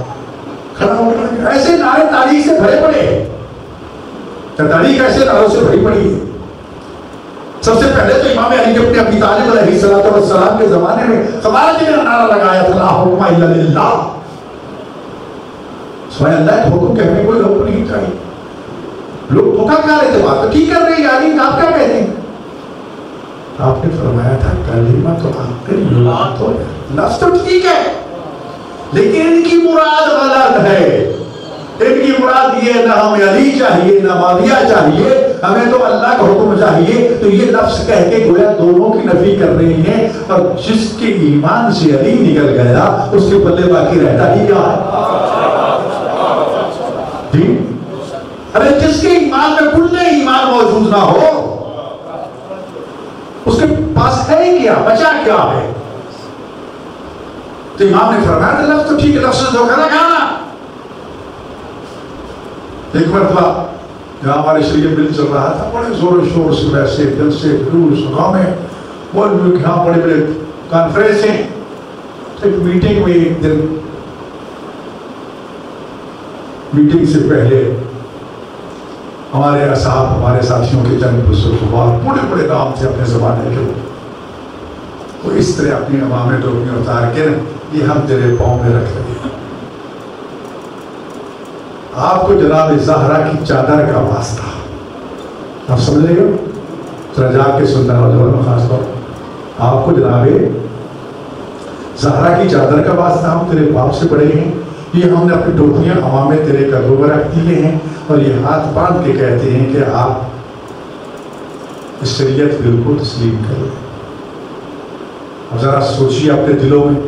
کھڑا ہو گیا. ایسے نعرے تاریخ سے بھرے پڑے ہیں. تاریخ ایسے نعروں سے بھری پڑی ہے. سب سے پہلے تو امام علی ابن ابی طالب علیہ السلام کے زمانے میں خوارج نے نعرہ لگایا تھا، لا حکم الا للہ. سوائے اللہ کے حکم کے ہمیں کوئی حکم نہیں چاہیے. لوگ دھوکہ کھا رہے تھے. بات تو ٹھیک کر رہے ہیں علی، آپ کیا کہتے ہیں؟ آپ نے فرمایا تھا کلمہ تو آخر بات ہو جائے، لفظ تو ٹھیک ہے لیکن ان کی مراد غلط ہے. ان کی مراد یہ نہ ہمیں علی چاہیے نہ معاویہ چاہیے، ہمیں تو اللہ کا حکم چاہیے. تو یہ لفظ کہہ کے گویا دونوں کی نفی کر رہے ہیں. اور جس کے ایمان سے علی نکل گیا اس کے پلے باقی رہتا ہی کیا ہے؟ جی ارے جس کے ایمان میں کلے ایمان موجود نہ ہو اس کے پاس ہے کیا، بچا کیا ہے؟ تو امام نے فرمایا کہ لفظ تو ٹھیک ہے، لفظ سے دھوکہ نہ کھانا. ایک مرتبہ جہاں ہمارے شریعت بل چل رہا تھا، بڑے زور و شور سے ویسے دل سے جلوس گاؤں میں مولویوں کے یہاں بڑے بڑے کانفرنس ہیں. ایک میٹنگ میں ایک دن میٹنگ سے پہلے ہمارے اصحاب، ہمارے ساتھیوں کے چند بزرگوار بڑے بڑے نام تھے اپنے زمانے کے، وہ اس طرح اپنی عوام ٹوپیاں اتار کے یہ ہم تیرے پاؤں میں رکھ لیں. آپ کو جناب زہرا کی چادر کا واسطہ، آپ سمجھ رہے ہو؟ ذرا جا کے سننا والوں خاص طور آپ کو جناب زہرا کی چادر کا واسطہ، ہم تیرے باپ سے بڑے ہیں، یہ ہم نے اپنی ٹوپیاں ہوا میں تیرے قدموں پر رکھ دیے ہیں، اور یہ ہاتھ باندھ کے کہتے ہیں کہ آپ اس شریعت بالکل تسلیم کریں۔ اب ذرا سوچیے اپنے دلوں میں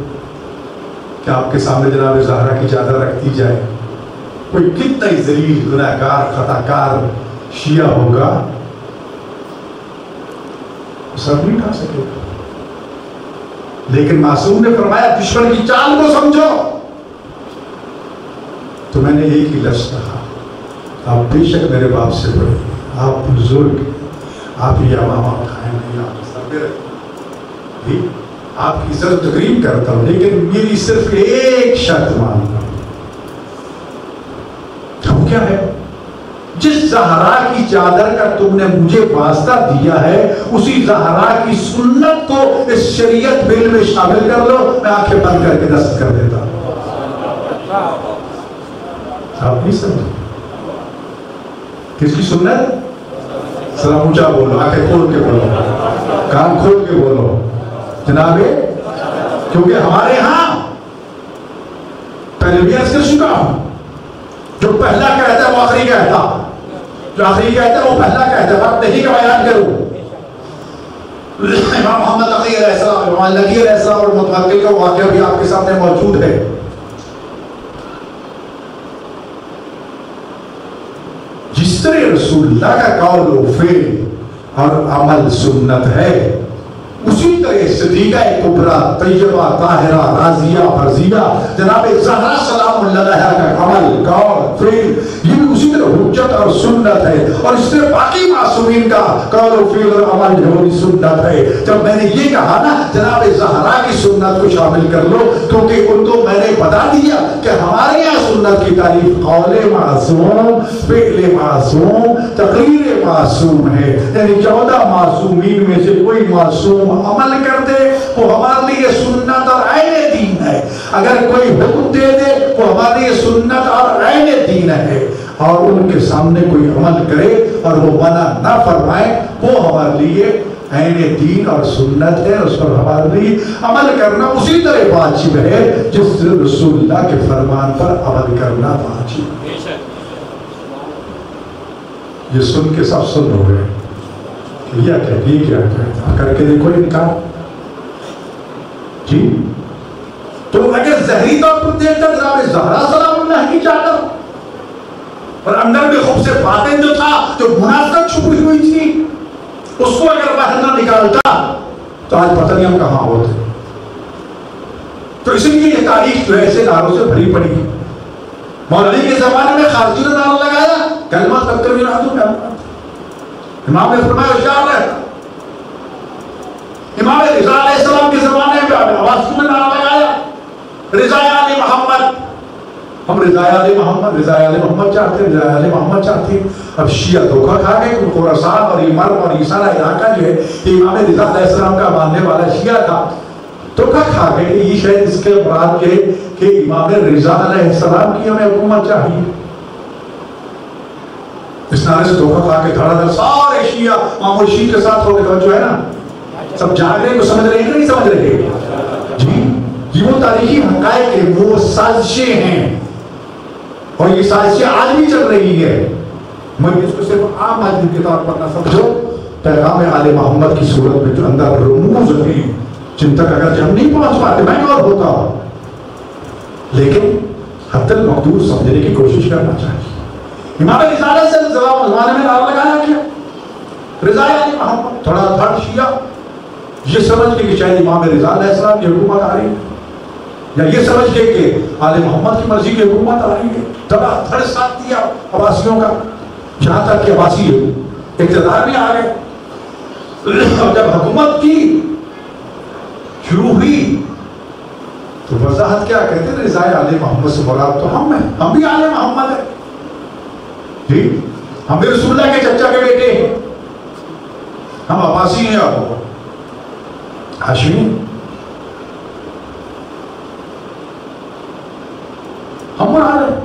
کہ آپ کے سامنے جناب زہرا کی چادر رکھ دی جائے، کوئی کتنا ہی ذلیل گناہ کار خطا کار شیعہ ہوگا سب نہیں اٹھا سکے گا، لیکن معصوم نے فرمایا دشمن کی چال کو سمجھو، تو میں نے ایک ہی لفظ کہا، آپ بے شک میرے باپ سے بڑے، آپ بزرگ، آپ یہ امامہ اٹھائیں نہیں، آپ سر پہ رکھیں، آپ کی عزت تقریب کرتا ہوں، لیکن میری صرف ایک شرط مانتا ہوں۔ وہ کیا ہے؟ جس زہرا کی چادر کا تم نے مجھے واسطہ دیا ہے، اسی زہرا کی سنت کو اس شریعت بل میں شامل کر لو، میں آنکھیں بند کر کے دست کر دیتا ہوں۔ آپ نہیں سمجھے؟ کس کی سنت؟ ذرا اونچا بولو، آنکھیں کھول کے بولو، کان کھول کے بولو جناب، کیونکہ ہمارے ہاں پہلے بھی عرض کر چکا ہوں، جو پہلا کہتا ہے وہ آخری کہتا، جو آخری کہتا ہے وہ پہلا کہتا ہے، بات نہیں کا بیان کروں۔ امام محمد علی علیہ السلام، امام لقی علیہ السلام اور متوکل کا واقعہ بھی آپ کے سامنے موجود ہے۔ جس طرح رسول اللہ کا قول و فعل اور عمل سنت ہے، اسی طرح صدیقہ کبریٰ طیبہ طاہرہ راضیہ فرضیہ جناب زہرا سلام اللہ علیہا کا عمل قول فعل یہ بھی اسی طرح حجت اور سنت ہے، اور اس طرح باقی معصومین کا قول و فعل اور عمل جو ہے سنت ہے۔ جب میں نے یہ کہا نا جناب زہرا کی سنت کو شامل کر لو، کیونکہ ان کو میں نے بتا دیا کہ ہمارے یہاں سنت کی تعریف قول معصوم، فعل معصوم، تقریر معصوم ہے، یعنی 14 معصومین میں سے کوئی معصوم عمل کر دے وہ ہمارے لیے سنت اور عین دین ہے، اگر کوئی حکم دے دے وہ ہمارے لیے سنت اور عین دین ہے، اور ان کے سامنے کوئی عمل کرے اور وہ منع نہ فرمائے وہ ہمارے لیے عین دین اور سنت ہے، اس پر ہمارے لیے عمل کرنا اسی طرح واجب ہے جس رسول اللہ کے فرمان پر عمل کرنا واجب ہے۔ یہ سن کے سب سن ہو گئے، کیا کہتا کر کے دیکھو انکار جی۔ تو اگر ظاہری طور پر دیکھتا جناب زہرا سلام اللہ کی چادر اور اندر میں خوب سے باطن جو تھا جو منافقت چھپی ہوئی تھی اس کو اگر باہر نہ نکالتا تو آج پتہ نہیں ہم کہاں ہوتے۔ تو اس لیے یہ تاریخ جو ہے ایسے نعروں سے بھری پڑی۔ مولوی کے زمانے میں خارجی نے نعرہ لگایا کلمہ تکبیر میں، امام نے فرمایا ہوشیار ہے۔ امام رضا علیہ السلام کے زمانے میں عباسی نے نعرہ لگایا رضا علی محمد، ہم رضا علی محمد چاہتے ہیں، رضا علی محمد چاہتے ہیں۔ اب شیعہ دھوکہ کھا گئے کہ خراسان اور یمن اور یہ سارا علاقہ جو ہے یہ امام رضا علیہ السلام کا ماننے والا شیعہ تھا، دھوکہ کھا گئے یہ شاید اس کے مراد کے کہ امام رضا علیہ السلام کی ہمیں حکومت چاہیے۔ اس نعرے سے دھوکہ کھا کے دھڑا دھڑ سارے شیعہ امام شیعہ کے ساتھ ہو گئے، جو ہے نا سب جاگ رہے کو سمجھ رہے ہیں کہ نہیں سمجھ رہے جی؟ یہ وہ تاریخی حقائق ہیں، وہ سازشیں ہیں، اور یہ سازشیں آج بھی چل رہی ہے۔ میں اس کو صرف عام آدمی کے طور پر نہ سمجھو، پیغام آل محمد کی صورت میں جو اندر رموز ہیں جن تک اگر ہم نہیں پہنچ پاتے میں اور ہوتا ہوں، لیکن حد المقدور سمجھنے کی کوشش کرنا چاہیے۔ امام رسالہ سے زمانے میں نعرہ لگایا کیا رضا علی محمد، تھوڑا تھڑ شیعہ یہ سمجھ کے کہ شاید امام رضا علیہ السلام کی حکومت آ رہی ہے، یا یہ سمجھ کے کہ آل محمد کی مرضی کی حکومت آ رہی ہے، تھوڑا تھڑ ساتھ دیا عباسیوں کا، جہاں تک کہ عباسی اقتدار میں آ گئے۔ اور جب حکومت کی شروع ہوئی تو وضاحت کیا کہتے ہیں، رضا علی محمد سے مراد تو ہم ہیں، ہم بھی آل محمد ہیں جی، ہم بھی رسول اللہ کے چچا کے بیٹے ہیں، ہم عباسی ہیں اور ہاشمی، ہم مراد ہیں۔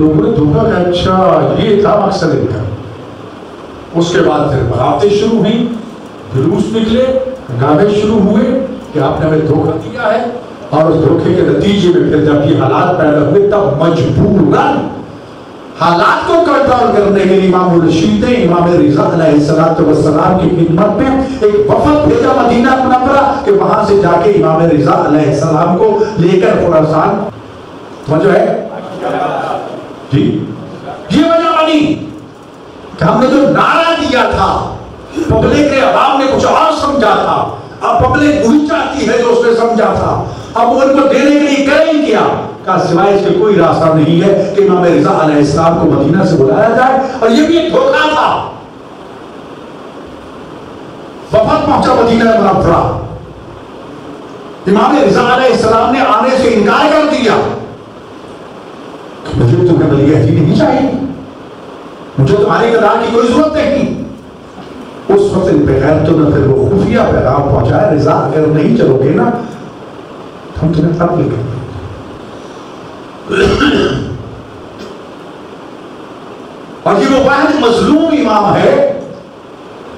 لوگوں نے دھوکا کہ اچھا یہ تھا مقصد ان کا. اس کے بعد پھر بغاوتیں شروع ہوئیں، جلوس نکلے، گانے شروع ہوئے کہ آپ نے ہمیں دھوکا دیا ہے. اور اس دھوکے کے نتیجے میں پھر جب یہ حالات پیدا ہوئے تب مجبوراً حالات کو کنٹرول کرنے کے لیے امام الرشید نے امام رضا علیہ السلام کی خدمت میں ایک وفد بھیجا مدینہ منورہ کہ وہاں سے جا کے امام رضا علیہ السلام کو لے کر خراسان. سمجھو ہے جی، یہ وجہ بنی کہ ہم نے جو نعرہ دیا تھا پبلک نے، عوام نے کچھ اور سمجھا تھا، اب پبلک وہی چاہتی ہے جو اس نے سمجھا تھا. اب ان کو دینے کے لیے کریں کیا کا سوائے اس کے کوئی راستہ نہیں ہے کہ امام رضا علیہ السلام کو مدینہ سے بلایا جائے. اور یہ بھی ایک دھوکہ تھا. وفد پہنچا مدینہ منورہ، امام رضا علیہ السلام نے آنے سے انکار کر دیا. مجھے تمہیں ولی عہدی نہیں چاہیے، مجھے تمہاری قرار کی کوئی ضرورت نہیں. اس وقت ان پہ غیر تو نہ پھر وہ خفیہ پیغام پہنچایا، رضا اگر نہیں چلو گے نا ہم تمہیں قتل کریں گے. اور یہ وہ واحد مظلوم امام ہے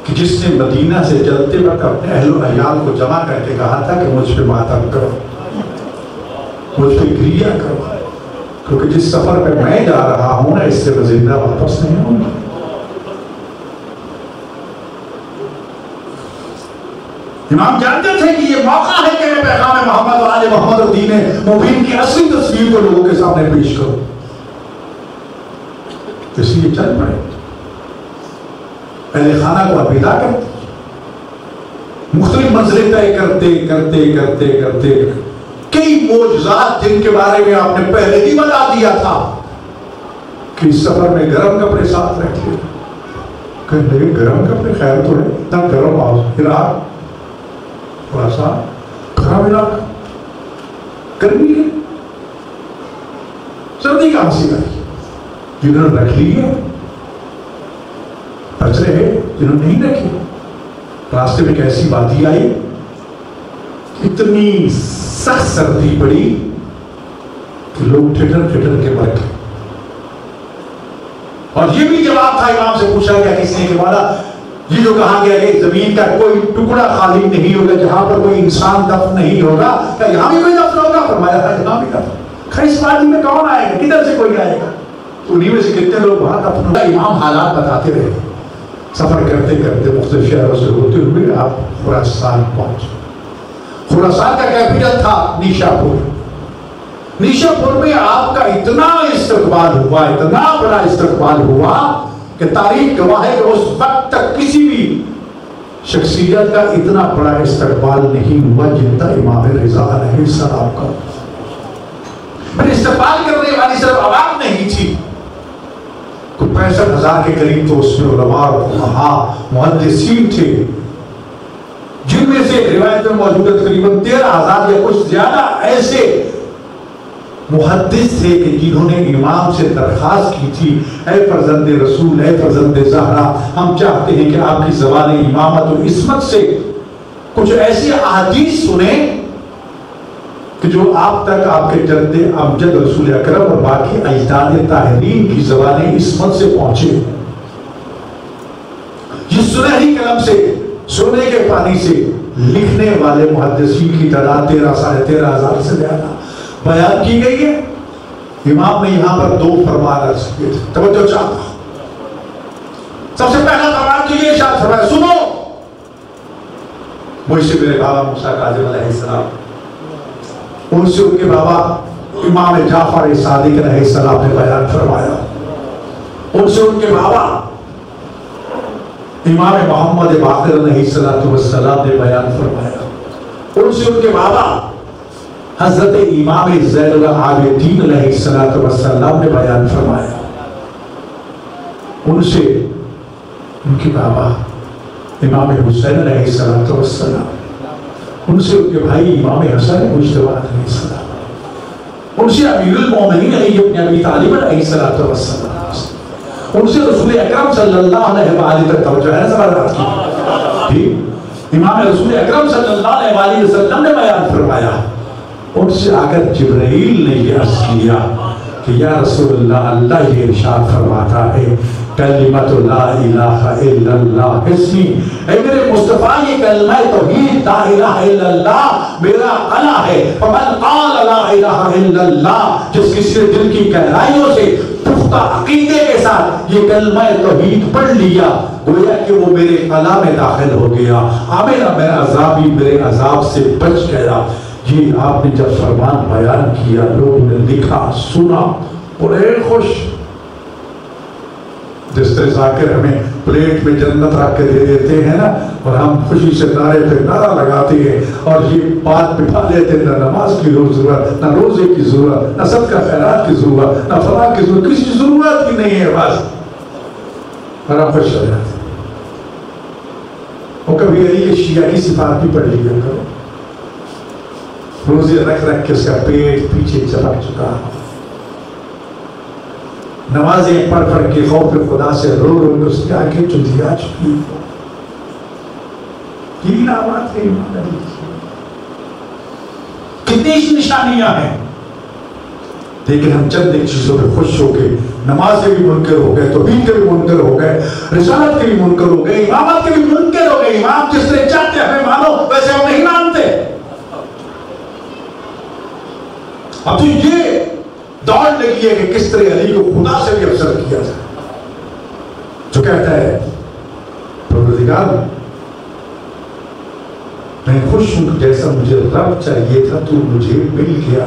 کہ جس نے مدینہ سے چلتے وقت اپنے اہل و عیال کو جمع کر کے کہا تھا کہ مجھ پہ ماتم کرو، مجھ پہ گریہ کرو، کیونکہ جس سفر پہ میں جا رہا ہوں نا اس سے میں زندہ واپس نہیں ہوں. امام جانتے تھے کہ یہ موقع ہے کہ میں پیغام محمد و آل محمد و دین مبین کی اصلی تصویر کو لوگوں کے سامنے پیش کروں. اس لیے چل پڑے، اہل خانہ کو الوداع کرتے، مختلف منزلیں طے کرتے کرتے کرتے کرتے کئی معجزات جن کے بارے میں آپ نے پہلے ہی بتا دیا تھا کہ اس سفر میں گرم کپڑے ساتھ رکھے. کہ گرم کپڑے خیر تو ہے، اتنا گرم آؤ عراق تھوڑا سا گرم علاقہ، گرمی ہے، سردی کہاں سے آئی. جنہوں نے رکھ لی ہے بچ رہے، جنہوں نے نہیں رکھی. راستے میں ایک ایسی وادی آئی، اتنی سخت سردی پڑی کہ لوگ ٹھٹر ٹھٹر کے مر گئے. اور یہ بھی جواب تھا امام سے پوچھا گیا کس نے کہ مولا یہ جو کہا گیا کہ زمین کا کوئی ٹکڑا خالی نہیں ہوگا جہاں پر کوئی انسان دفن نہیں ہوگا، کیا یہاں بھی کوئی دفن ہوگا؟ فرمایا تھا یہاں بھی دفن. اس وادی میں کون آئے گا، کدھر سے کوئی آئے گا؟ انہی میں سے کتنے لوگ وہاں دفن ہوگا. امام حالات بتاتے رہے. سفر کرتے کرتے مختلف شہروں سے ہوتے ہوئے آپ خراسان پہنچے. خراسان کا کیپٹل تھا نیشاپور. نیشاپور میں آپ کا اتنا استقبال ہوا، اتنا بڑا استقبال ہوا کہ تاریخ گواہ ہے کہ اس وقت تک کسی بھی شخصیت کا اتنا بڑا استقبال نہیں ہوا جتنا امام رضا علیہ السلام کا. میں استقبال کرنے والی صرف عوام نہیں تھی، کوئی 65,000 کے قریب تو اس میں علماء فقہاء محدثین تھے، جن میں سے روایت میں موجود ہے تقریباً 13,000 یا کچھ زیادہ ایسے محدث تھے کہ جنہوں نے امام سے درخواست کی تھی، اے فرزند رسول، اے فرزند زہرا، ہم چاہتے ہیں کہ آپ کی زبان امامت و عصمت سے کچھ ایسی احادیث سنیں کہ جو آپ تک آپ کے جد امجد رسول اکرم اور باقی اجداد طاہرین کی زبان عصمت سے پہنچے. یہ سنہری قلم سے، سونے کے پانی سے لکھنے والے محدثین کی تعداد 13,500 سے زیادہ بیان کی گئی ہے. امام نے یہاں پر 2 فرمان عرض کیے تھے، توجہ چاہتا. سب سے پہلا فرمان تو یہ ارشاد فرمایا، سنو مجھ سے میرے بابا موسیٰ کاظم علیہ السلام، ان سے ان کے بابا امام جعفر صادق علیہ السلام نے بیان فرمایا، ان سے ان کے بابا امام محمد باقر علیہ السلام نے بیان فرمایا، ان سے ان کے بابا حضرت امام زین العابدین علیہ السلام نے بیان فرمایا، ان سے ان کے بابا امام حسین علیہ السلام، ان سے ان کے بھائی امام حسن مجتبی علیہ السلام، ان سے امیر المومنین علی ابن ابی طالب علیہ السلام، ان سے رسول اکرم صلی اللہ علیہ وآلہ تک توجہ ہے زبردست کی. امام رسول اکرم صلی اللہ علیہ وآلہ وسلم نے بیان فرمایا. ان سے آگر جبرائیل نے یہ عرض کیا کہ یا رسول اللہ، اللہ یہ ارشاد فرماتا ہے کلمۃ لا الہ الا اللہ حسنی، اے میرے مصطفیٰ یہ کلمہ توحید لا الہ الا اللہ میرا قلع ہے. فمن قال لا الہ الا اللہ، جس کسی نے دل کی گہرائیوں سے پختہ عقیدے کے ساتھ یہ کلمہ توحید پڑھ لیا، گویا کہ وہ میرے قلع میں داخل ہو گیا، آمین میرا عذابی میرے عذاب سے بچ گیا. یہ آپ نے جب فرمان بیان کیا، لوگوں نے لکھا سنا بڑے خوش. جس طرح ذاکر ہمیں پلیٹ میں جنت رکھ کے دے دیتے ہیں نا، اور ہم خوشی سے نعرے پہ نعرہ لگاتے ہیں اور یہ بات بٹھا لیتے ہیں، نہ نماز کی ضرورت، نہ روزے کی ضرورت، نہ صدقہ خیرات کی ضرورت، نہ فلاح کی ضرورت، کسی ضرورت ہی نہیں ہے بس، اور ہم خوش ہو جاتے ہیں. وہ کبھی علی کے شیعہ کی صفات بھی پڑھ لیا کرو. روزے رکھ رکھ کے اس کا پیٹ پیچھے چپک چکا، نمازیں پڑھ پڑھ کے خوف خدا سے رو رو کے اس کی آنکھیں چندیا چکی. تین آمات ہے ایمان علی کی، کتنی نشانیاں ہیں، لیکن ہم چند ایک چیزوں پہ خوش ہو کے نماز کے بھی منکر ہو گئے، توحید کے بھی منکر ہو گئے، رسالت کے بھی منکر ہو گئے، امامت کے بھی منکر ہو گئے. امام جس طرح چاہتے ہمیں مانو ویسے ہم نہیں مانتے. اب تو یہ دوڑ لگی ہے کہ کس طرح علی کو خدا سے بھی افضل کیا جائے. جو کہتا ہے پروردگار میں خوش ہوں، جیسا مجھے رب چاہیے تھا تو مجھے مل گیا،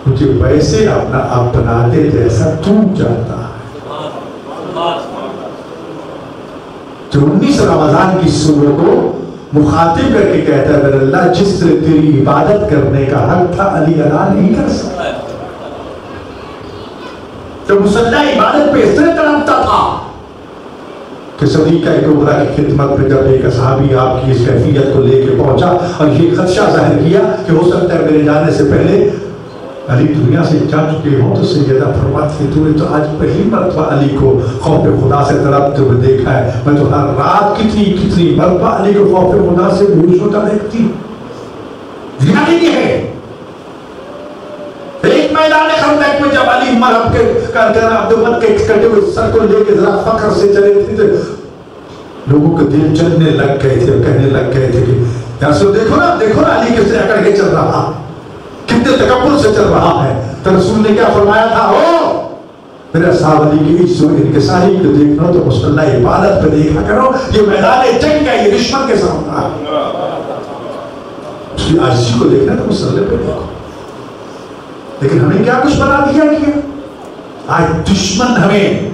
مجھے ویسے اپنا آپ بنا دے جیسا تو چاہتا ہے. جو 19 رمضان کی سورہ کو مخاطب کر کے کہتا ہے میرے اللہ جس طرح تیری عبادت کرنے کا حق تھا علی ادا نہیں کر سکتا. جب مسلح عبادت پہ اس طرح تڑپتا تھا کہ صدیقہ کبریٰ کی خدمت میں جب ایک صحابی آپ کی اس کیفیت کو لے کے پہنچا اور یہ خدشہ ظاہر کیا کہ ہو سکتا ہے میرے جانے سے پہلے علی دنیا سے جا چکے ہوں، تو سیدہ فرماتی ہے تو نے تو آج پہلی مرتبہ علی کو خوف خدا سے تڑپتے ہوئے دیکھا ہے، میں تو ہر رات کتنی مرتبہ علی کو خوف خدا سے بےہوش ہوتا دیکھتی. یعنی ہے ایک میدان خندق میں جب علی مرحب کے عبدالمت کے کٹے ہوئے سر کو لے کے ذرا فخر سے چلے تھے، لوگوں کے دل چلنے لگ گئے تھے، کہنے لگ گئے تھے کہ یا سو دیکھو نا علی کس طرح اکڑ کے چل رہا، کتنے تکبر سے چل رہا ہے. تو رسول نے کیا فرمایا تھا، میرے اصحاب علی کی عزت و انکساری کو دیکھنا تو مسلح عبادت پہ دیکھا کرو، یہ میدان جنگ کا یہ دشمن کے سامنے ہے، اس کی عاجزی کو دیکھنا تو مسلح پہ دیکھو. لیکن ہمیں کیا کچھ بنا دیا کیا، آج دشمن ہمیں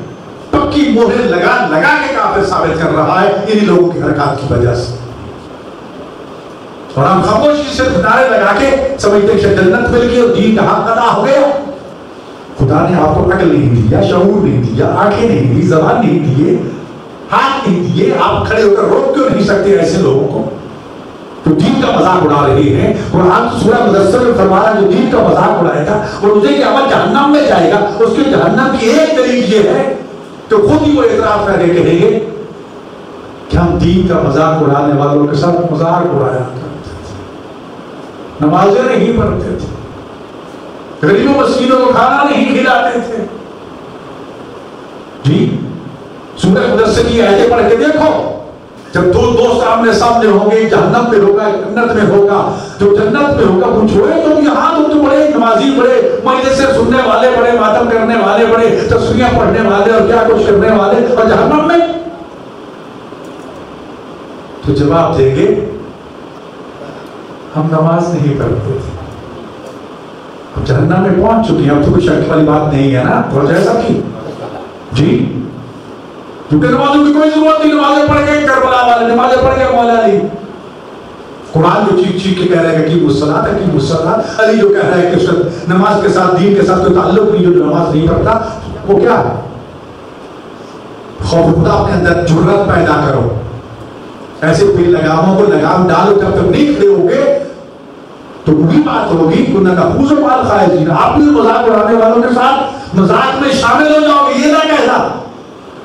پکی مہر لگا کے کافر ثابت کر رہا ہے انہی لوگوں کی حرکات کی وجہ سے. اور ہم خاموشی سے نعرے لگا کے سمجھتے ہیں کہ جنت مل گئی اور دین کا حق ادا ہو گیا. خدا نے آپ کو عقل نہیں دیا، شعور نہیں دیا، آنکھیں نہیں دی، زبان نہیں دیے، ہاتھ نہیں دیے. آپ کھڑے ہو کر روک کیوں نہیں سکتے ایسے لوگوں کو جو دین کا مذاق اڑا رہے ہیں؟ قرآن سورہ مدثر میں فرمایا جو دین کا مذاق اڑائے گا اور اسے کہ عمل جہنم میں جائے گا، اس کے جہنم کی ایک دلیل یہ ہے کہ خود ہی وہ اعتراف کر کے کہیں گے کہ ہم دین کا مذاق اڑانے والوں کے ساتھ مذاق اڑایا کرتے تھے، نمازیں نہیں پڑھتے تھے، غریبوں مسکینوں کو کھانا نہیں کھلاتے تھے. جی سورہ مدثر کی آیتیں پڑھ کے دیکھو، جب دو دوست آمنے سامنے ہوں گے، جہنم میں ہوگا جنت میں ہوگا، جو جنت میں ہوگا وہ چھوڑے تو یہاں تو بڑے نمازی، بڑے مجلس سے سننے والے، بڑے ماتم کرنے والے، بڑے تصویریاں پڑھنے والے اور کیا کچھ کرنے والے، اور جہنم میں تو جواب دیں گے ہم نماز نہیں پڑھتے تھے، اب جہنم میں پہنچ چکی ہیں. اب تو کوئی شک والی بات نہیں ہے نا، تو جیسا کی جی کیونکہ نمازوں کی کوئی ضرورت نہیں، نمازیں پڑھ گئے کربلا والے، نمازیں پڑھ گئے مولا علی. قرآن جو چیخ چیخ کے کہہ رہے ہیں کہ الصلاۃ ہے، کہ الصلاۃ، علی جو کہہ رہا ہے کہ نماز کے ساتھ دین کے ساتھ کوئی تعلق نہیں، جو نماز نہیں پڑھتا وہ کیا ہے؟ خوف خدا اپنے اندر جرات پیدا کرو، ایسے بے لگاموں کو لگام ڈالو. جب تک نہیں کھڑے ہوگے تو وہی بات ہوگی کہ نحوذ باللہ خائضین، آپ بھی مذاق اڑانے والوں کے ساتھ مذاق میں شامل ہو جاؤ گے. یہ نہ کہنا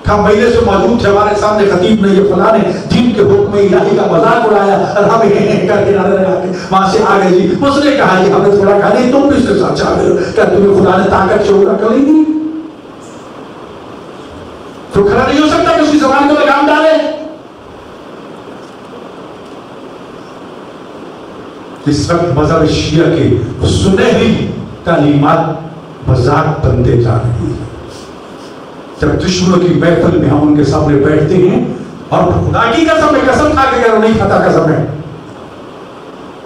ہم مہینے سے موجود تھے، ہمارے سامنے خطیب نے یہ فلاں نے دین کے حکم الہی کا مذاق اڑایا اور ہم کر کے نعرے لگا کے وہاں سے آ گئے جی. اس نے کہا جی ہم نے تھوڑا کہا نہیں تم بھی اس کے ساتھ شامل ہو، کیا تمہیں خدا نے طاقت شعور عقل دی؟ تو کھڑا نہیں ہو سکتا کہ اس کی زبان کو لگام ڈالے؟ اس وقت مذہب شیعہ کے سنہری تعلیمات مذاق بنتے جا رہی ہیں. جب دشمنوں کی محفل میں ہم ان کے سامنے بیٹھتے ہیں اور خدا کی قسم ہے، قسم کھا کے نہیں کھاتا، قسم ہے،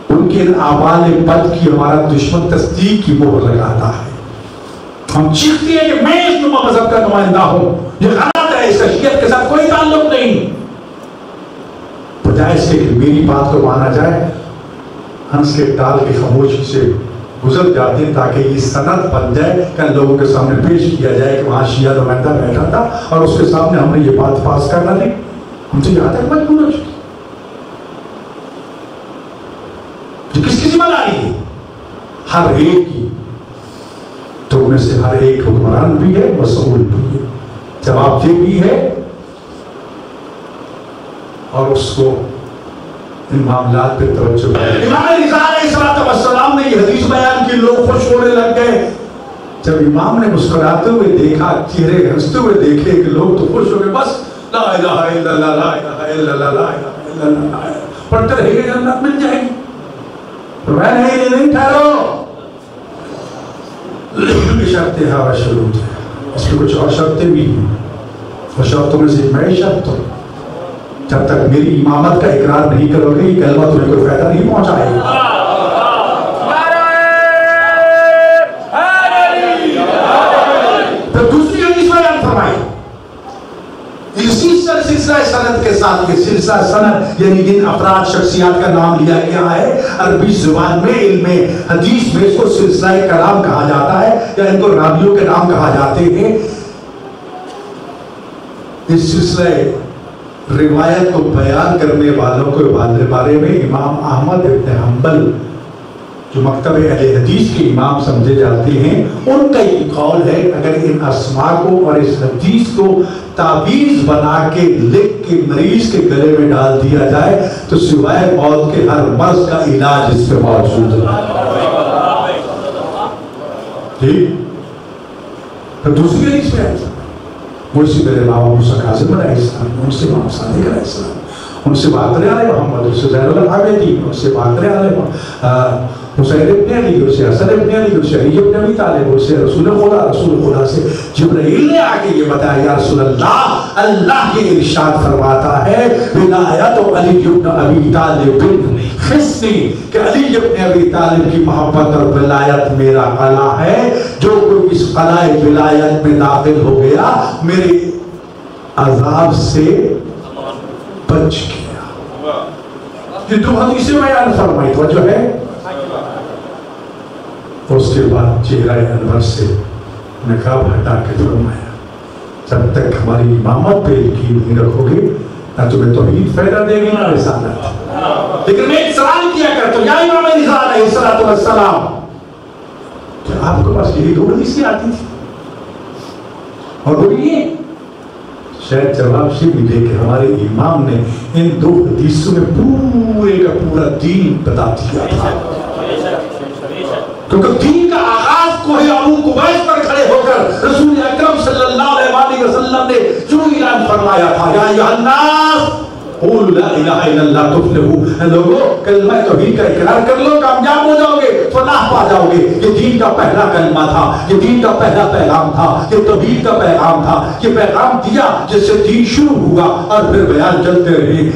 ان کے اعمال بد کی ہمارا دشمن تصدیق کی مہر لگاتا ہے. ہم چیختے ہیں کہ میں اس مذہب کا نمائندہ ہوں، یہ غلط ہے، اس کا شیعت کے ساتھ کوئی تعلق نہیں. بجائے اس کے کہ میری بات کو مانا جائے، ہنس کے ٹال کی خاموشی سے گزر جاتے ہیں تاکہ یہ سند بن جائے کہ لوگوں کے سامنے پیش کیا جائے کہ وہاں شیعہ نمائندہ بیٹھا تھا اور اس کے سامنے ہم نے یہ بات پاس کرنا تھی. ہم سے یہاں تک مجبور ہو چکی. یہ کس کی ذمہ داری ہے؟ ہر ایک کی. تو میں سے ہر ایک حکمران بھی ہے، مسئول بھی ہے، جواب دہ بھی ہے، اور اس کو ان معاملات پہ توجہ ہے. امام رضا علیہ السلام نے یہ حدیث بیان کی، لوگ خوش ہونے لگ گئے. جب امام نے مسکراتے ہوئے دیکھا، چہرے ہنستے ہوئے دیکھے کہ لوگ تو خوش ہو گئے، بس لا الہ الا اللہ لا الہ الا اللہ لا الہ الا اللہ پڑھتے رہے گے، جنت مل جائے گی. میں نہیں ٹھہرو، شرطیں ہیں اور شروط ہے، اس میں کچھ اور شرطیں بھی ہیں. وہ شرطوں میں سے میں شرط ہوں، جب تک میری امامت کا اقرار نہیں کرو گے یہ کلمہ تمہیں کوئی فائدہ نہیں پہنچائے گا. پھر دوسری حدیث بیان فرمائی، اسی سلسلہ سند کے ساتھ، یہ سلسلہ سند یعنی جن افراد شخصیات کا نام لیا گیا ہے عربی زبان میں، علم حدیث میں اس کو سلسلہ کلام کہا جاتا ہے یا ان کو راویوں کے نام کہا جاتے ہیں. اس سلسلہ روایت کو بیان کرنے والوں کے بارے میں امام احمد ابن حنبل جو مکتب اہل حدیث کے امام سمجھے جاتے ہیں، ان کا یہ قول ہے اگر ان اسماء کو اور اس حدیث کو تعویذ بنا کے لکھ کے مریض کے گلے میں ڈال دیا جائے تو سوائے موت کے ہر مرض کا علاج اس پہ موجود ہے. ٹھیک. دوسری حدیث میں وہ اسی میرے بابا موسیٰ کاظم علیہ السلام، ان سے امام صادق علیہ السلام، ان سے باقر علیہ محمد، ان سے زین العابدین، ان سے باقر علیہ حسین ابن علی، ان سے حسن ابن علی، ان سے علی ابن ابی طالب، ان سے رسول خدا سے جبرائیل نے آ کے یہ بتایا یا رسول اللہ، اللہ یہ ارشاد فرماتا ہے ولایت علی ابن ابی طالب خصنی، کہ علی ابن ابی طالب کی محبت اور ولایت میرا قلعہ ہے، جو کوئی اس قلعہ ولایت میں داخل ہو گیا میرے عذاب سے بچ گیا. یہ دو حدیثیں بیان فرمائی تو جو ہے. اس کے بعد چہرہ انور سے نقاب ہٹا کے فرمایا جب تک ہماری امامت پہ یقین نہیں رکھو گے نہ تمہیں توحید فائدہ دے گی نہ رسالت. لیکن میں ایک سوال کیا کرتا ہوں یا امام رضا علیہ السلام، کیا آپ کو پاس یہی دو حدیثیں آتی تھی؟ اور وہ یہ شاید جواب سے ملے کہ ہمارے امام نے ان دو حدیثوں میں پورے کا پورا دین بتا دیا تھا. کیونکہ دین کا آغاز کوہ ابو قبیس پر کھڑے ہو کر رسول اکرم صلی اللہ علیہ وسلم نے جو اعلان فرمایا تھا یا ایھا الناس قولوا لا الہ الا اللہ تفلحوا، لوگو کلمہ توحید کا اقرار کر لو کامیاب ہو جاؤ گے، فلاح پا جاؤ گے. یہ دین کا پہلا کلمہ تھا، یہ دین کا پہلا پیغام تھا، یہ توحید کا پیغام تھا. یہ پیغام دیا جس سے دین شروع ہوا اور پھر بیان چلتے رہے،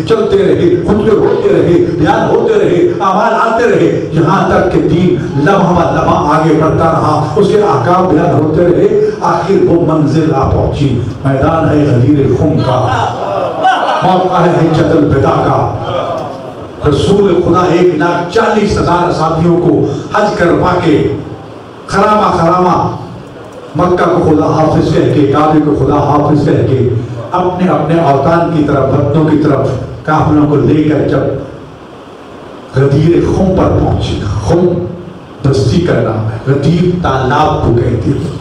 خطبے ہوتے رہے، بیان ہوتے رہے، اعمال آتے رہے، یہاں تک کہ دین لمحہ بہ لمحہ آگے بڑھتا رہا، اس کے احکام بیان ہوتے رہے. آخر وہ منزل آ پہنچی، میدان ہے غدیر خم کا، موقع ہے حجۃ الوداع کا. رسول خدا 1,40,000 ساتھیوں کو حج کروا کے خرامہ مکہ کو خدا حافظ کہہ کے، کعبے کو خدا حافظ کہہ کے اپنے اپنے اوطان کی طرف، وطنوں کی طرف کافلوں کو لے کر جب غدیر خم پر پہنچے، خم بستی کا نام ہے، غدیر تالاب کو کہتے ہیں،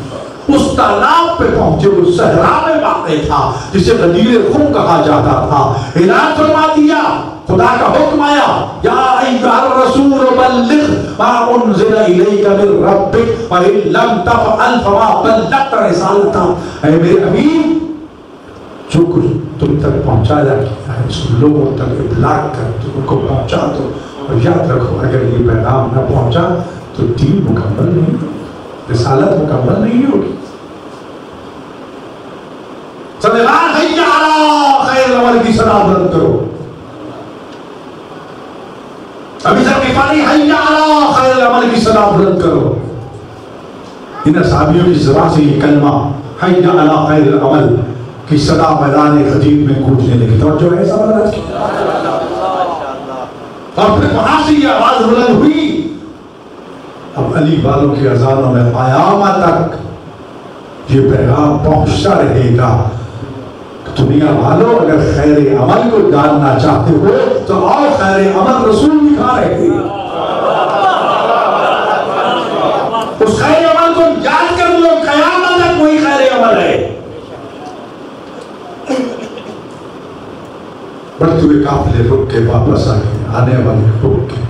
اس تالاب پہ پہنچے، اس صحرا میں واقع تھا جسے غدیر خم کہا جاتا تھا. اعلان فرما دیا، خدا کا حکم آیا، یا ایھا الرسول بلغ ما انزل الیک من ربک وان لم تفعل فما بلغت رسالتہ. اے میرے حبیب، جو کچھ تم تک پہنچایا گیا ہے اس لوگوں تک ابلاغ کر، تم کو پہنچا دو. اور یاد رکھو اگر یہ پیغام نہ پہنچا تو دین مکمل نہیں، رسالت مکمل نہیں ہوگی. صدقان حی علی خیر العمل کی صدا بلند کرو. ابھی سب کفانی حی علی خیر العمل کی صدا بلند کرو. ان صحابیوں کی زبان سے یہ کلمہ حی علی خیر العمل کی صدا میدان غدیر میں گونجنے لگی. توجہ ہے سب کی. اور پھر وہاں سے یہ آواز بلند ہوئی، اب علی والوں کی اذانوں میں قیامت تک یہ پیغام پہنچتا رہے گا. دنیا والوں اگر خیر عمل کو جاننا چاہتے ہو تو اور خیر عمل رسول دکھا رہے ہیں. اس خیر عمل کو یاد کر لو، قیامت تک وہی خیر عمل ہے. بڑھتے ہوئے قافلے رک کے واپس آئے، آنے والے رک کے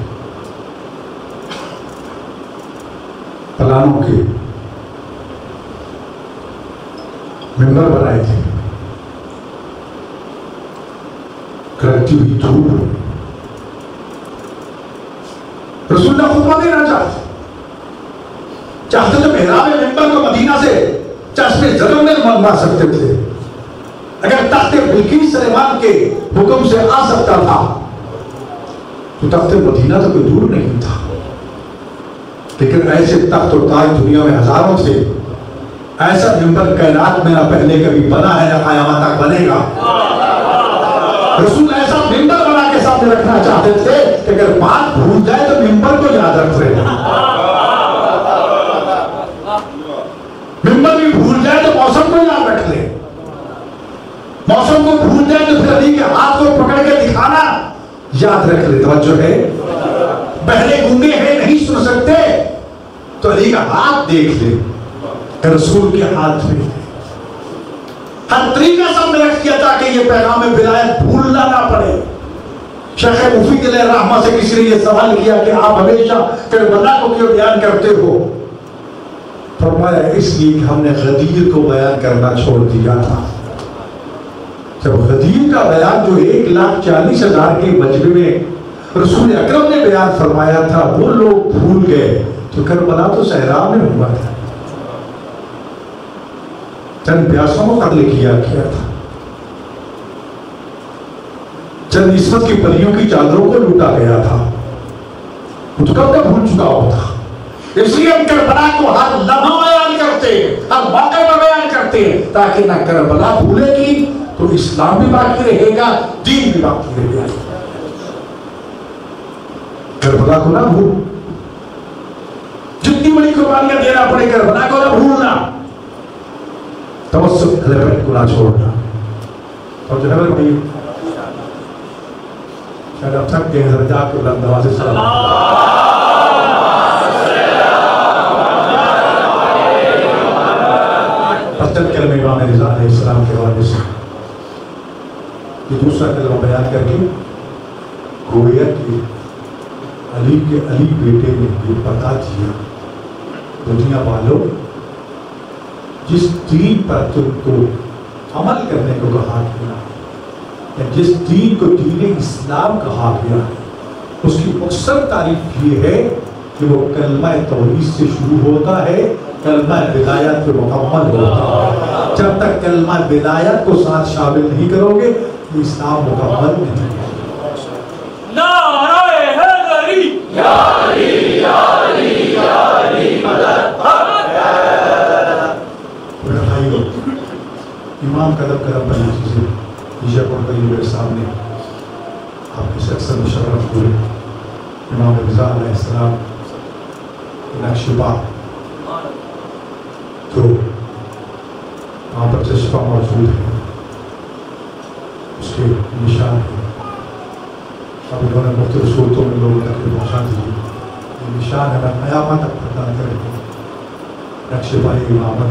پلانوں کے ممبر بنائے تھے. کرتی ہوئی دھوپ، رسول اللہ خطبہ دینا چاہتے تو محراب ممبر کو مدینہ سے چشمے زدوں میں منگوا سکتے تھے. اگر تخت بلقیس سلیمان کے حکم سے آ سکتا تھا تو تخت مدینہ تو کوئی دور نہیں تھا. لیکن ایسے تخت و تاج دنیا میں ہزاروں تھے. ایسا ممبر کائنات میں نہ پہلے کبھی بنا ہے نہ قیامت تک بنے گا. رسول ایسا ممبر بنا کے سامنے رکھنا چاہتے تھے کہ اگر بات بھول جائے تو ممبر کو یاد رکھ رہے ہیں. ممبر بھی بھول جائے تو موسم کو یاد رکھ لے. موسم کو بھول جائے تو پھر علی کے ہاتھ کو پکڑ کے دکھانا یاد رکھ لے. توجہ ہے. بہرے گونگے ہیں نہیں سن سکتے تو علی کا ہاتھ دیکھ لے کہ رسول کے ہاتھ میں ہر طریقہ سامنے رکھ دیا تاکہ یہ پیغام ولایت بھولنا نہ پڑے. شیخ مفید علیہ الرحمہ سے کسی نے یہ سوال کیا کہ آپ ہمیشہ کربلا کو کیوں بیان کرتے ہو؟ فرمایا اس لیے کہ ہم نے غدیر کو بیان کرنا چھوڑ دیا تھا. جب غدیر کا بیان جو 1,40,000 کے مجمع میں رسول اکرم نے بیان فرمایا تھا وہ لوگ بھول گئے تو کربلا تو صحرا میں ہوا تھا. چند پیاسوں کو قتل کیا تھا. چند عصمت کی پریوں کی چادروں کو لوٹا گیا تھا. کچھ کب تک بھول چکا ہوتا. اس لیے ہم کربلا کو ہر لمحہ بیان کرتے ہیں، ہر موقع پر بیان کرتے ہیں تاکہ نہ کربلا بھولے گی تو اسلام بھی باقی رہے گا، دین بھی باقی رہے گا. کربلا کو نہ بھول. جتنی بڑی قربانیاں دینا پڑے کربلا کو نہ بھولنا. توسط کو نہ چھوڑنا. اور جو ہے بھائی شاید اب تک کے درجات کو بلند آواز سے سلام. چند کلمہ امام رضا علیہ السلام کے حوالے سے یہ دوسرا کلمہ بیان کر کے گویا کہ علی کے علی بیٹے نے یہ بتا دیا دنیا والوں جس دین پر تم کو عمل کرنے کو کہا گیا یا جس دین کو دین اسلام کہا گیا اس کی مقصد تعریف یہ ہے کہ وہ کلمہ توحید سے شروع ہوتا ہے، کلمہ ولایت پہ مکمل ہوتا ہے. جب تک کلمہ ولایت کو ساتھ شامل نہیں کرو گے اسلام مکمل نہیں ہے. نعرہ حیدری یا علی یا علی یا علی مدد. امام قدم قدم پر یہ چیزیں نیچے پڑھ کر میرے سامنے آپ کے شخص مشرف ہوئے امام رضا علیہ السلام نقش پا جو وہاں پر چشمہ موجود ہے اس کے نشان ہے. اب انہوں نے مختلف صورتوں میں لوگوں تک پہنچا دیے. یہ نشان ہے قیامت تک پردہ کرے گا. نقش پا امامت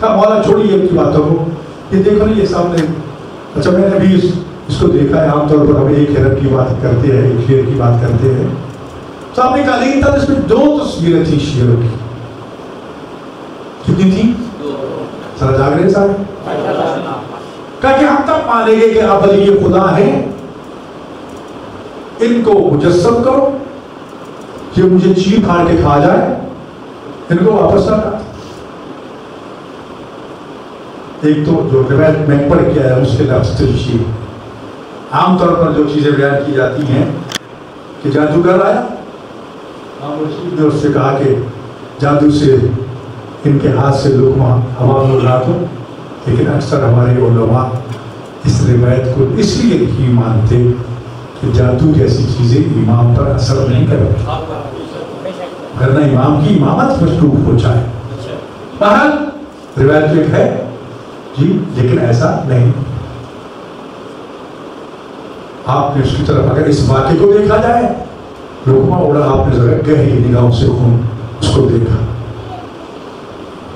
کہا مولا چھوڑیے ان کی باتوں کو، یہ دیکھو نا یہ سامنے. اچھا میں نے بھی اس کو دیکھا ہے، عام طور پر ہم ایک ہرن کی بات کرتے ہیں، ایک شیر کی بات کرتے ہیں. سامنے قالین تھا جس میں 2 تصویریں تھیں شیروں کی. کتنی تھیں؟ 2. سر جاگ رہے سارے؟ کہا کہ ہم تب مانیں گے کہ آپ ولی خدا ہیں، ان کو مجسم کرو، یہ مجھے چیر پھاڑ کے کھا جائے، ان کو واپس نہ کر. ایک تو جو روایت میں پڑھ کے آیا اس کے لفظ تشریح. عام طور پر جو چیزیں بیان کی جاتی ہیں کہ جادوگر آیا، نے اس سے کہا کہ جادو سے ان کے ہاتھ سے لقمہ ہوا میں اڑا دو، لیکن اکثر ہمارے علماء اس روایت کو اس لیے نہیں مانتے کہ جادو جیسی چیزیں امام پر اثر نہیں کرتی، ورنہ امام کی امامت مشروع ہو جائے. بہرحال روایت ایک ہے جی، لیکن ایسا نہیں. آپ نے اس کی طرف اگر اس واقعے کو دیکھا جائے، لقمہ اڑا، آپ نے ذرا گہری نگاہوں سے اس کو دیکھا،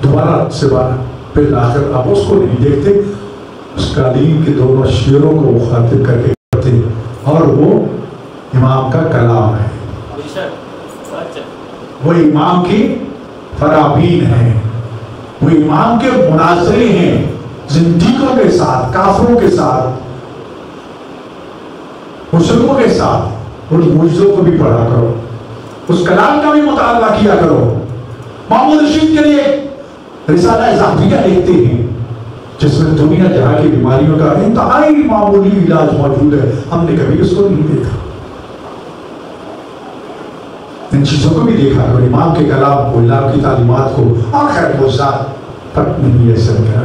دوبارہ سے بار پھر آخر آپ اس کو نہیں دیکھتے، اس قالین کے دونوں شیروں کو مخاطب کر کے کرتے، اور وہ امام کا کلام ہے، وہ امام کی فرابین ہیں، وہ امام کے مناظرے ہیں زندگیوں کے ساتھ، کافروں کے ساتھ، مشرکوں کے ساتھ. ان معجزوں کو بھی پڑھا کرو، اس کلام کا بھی مطالعہ کیا کرو. محمود رشید کے لیے رسالہ اضافیہ لکھتے ہیں جس میں دنیا جہاں کی بیماریوں کا انتہائی معمولی علاج موجود ہے. ہم نے کبھی اس کو نہیں دیکھا. ان چیزوں کو بھی دیکھا کرو، امام کے کلام کو، امام کی تعلیمات کو. اور خیر معجزات پر نہیں ایسا کیا،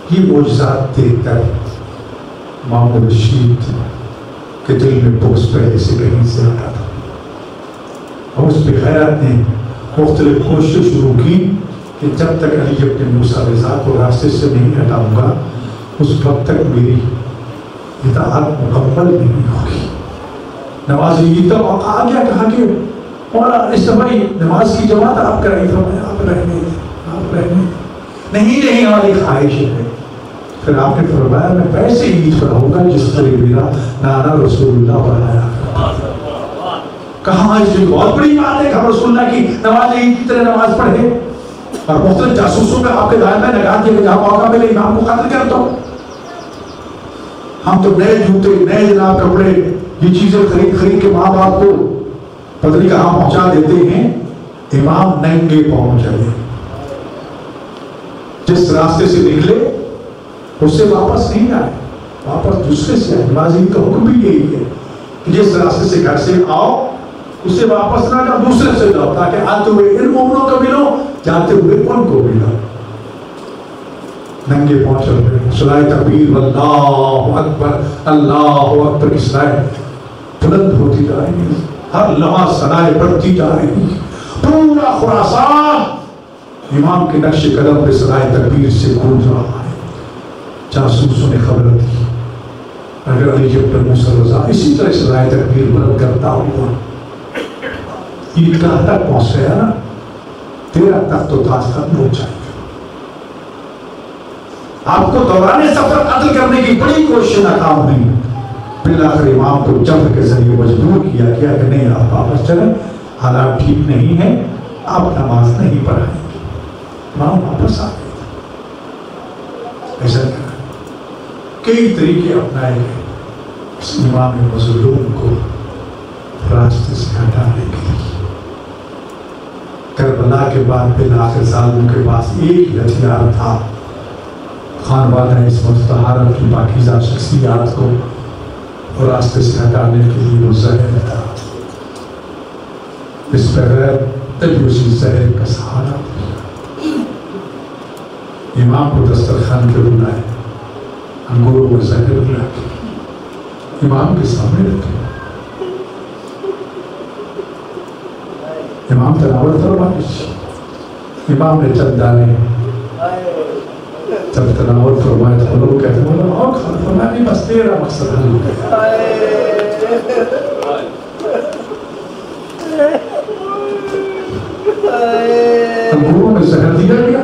یہ معجزات دیکھ کر محمود رشید کے دل میں بغض پہلے سے کہیں سے آتا تھا، اور اس پہ خیرات نے مختلف کوششیں شروع کی کہ جب تک علی ابن موسیٰ رضا کو راستے سے نہیں ہٹاؤں گا اس وقت تک میری اطاعت مکمل نہیں ہوگی. نماز عید کا موقع آ گیا، کہا کہ مولا اس دفعہ نماز کی جماعت آپ کرائیے تھا، آپ رہنے نہیں ہماری خواہش ہے. پھر آپ نے فرمایا میں ویسے عید پڑھاؤں گا جس طرح میرا نانا رسول اللہ پڑھایا. کہاں اس میں بہت بڑی بات ہے کہ ہم رسول اللہ کی نماز عید کی طرح نماز پڑھیں، اور مختلف جاسوسوں میں آپ کے دائیں میں لگا دیا کہ جہاں موقع ملے امام کو قتل کر دو. ہم تو نئے جوتے، نئے جناب کپڑے، یہ چیزیں خرید کے ماں باپ کو پتہ نہیں کہاں پہنچا دیتے ہیں. امام ننگے پاؤں چلے، جس راستے سے نکلے اس سے واپس نہیں آئے، واپس دوسرے سے آئے. نماز عید کا حکم بھی یہی ہے کہ جس راستے سے گھر سے آؤ اس سے واپس نہ جاؤ، دوسرے سے جاؤ، تاکہ آتے ہوئے ان مومنوں کو ملو، جاتے ہوئے ان کو ملو. ننگے پاؤں چل رہے، صلاۃ تکبیر اللہ اکبر، اللہ اکبر کی صلاۃ بلند ہوتی جا رہی ہے، ہر لمحہ ثنائے بڑھتی جا رہی ہے. پورا خراسان امام کے نقش قدم پہ صلاۃ تکبیر سے گونج رہا ہے. جاسوسوں نے خبر دی اگر علی ابن موسیٰ رضا اسی طرح صلاۃ تکبیر بلند کرتا ہوا عیدگاہ تک پہنچ گیا نا، تیرا تخت و تاج ختم ہو جائے گا. آپ کو دوران سفر قتل کرنے کی بڑی کوشش ناکام ہوئی. بالآخر امام کو جبر کے ذریعے مجبور کیا گیا کہ نہیں آپ واپس چلیں، حالات ٹھیک نہیں ہیں، آپ نماز نہیں پڑھائیں گے. امام واپس آ گئے. ایسا کئی طریقے اپنائے گئے اس امام مظلوم کو راستے سے ہٹانے کے لیے. کربلا کے بعد بالآخر ظالموں کے پاس ایک ہی ہتھیار تھا، خانوادہ عصمت طہارت کی پاکیزہ شخصیات کو راستے سے ہٹانے کے لیے وہ زہر تھا. اس بغیر تب اسی زہر کا سہارا دیا. امام کو دسترخوان پہ بلائے، انگور میں زہر ملا کے امام کے سامنے رکھے. امام تناول فرمائش، امام نے چند دانے جب تناول فرمائے تو لوگ کہتے ہیں اور کھانا فرمایا نہیں، بس تیرا مقصد حل ہو گیا. انگوروں میں زہر دیا گیا،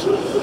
Amen.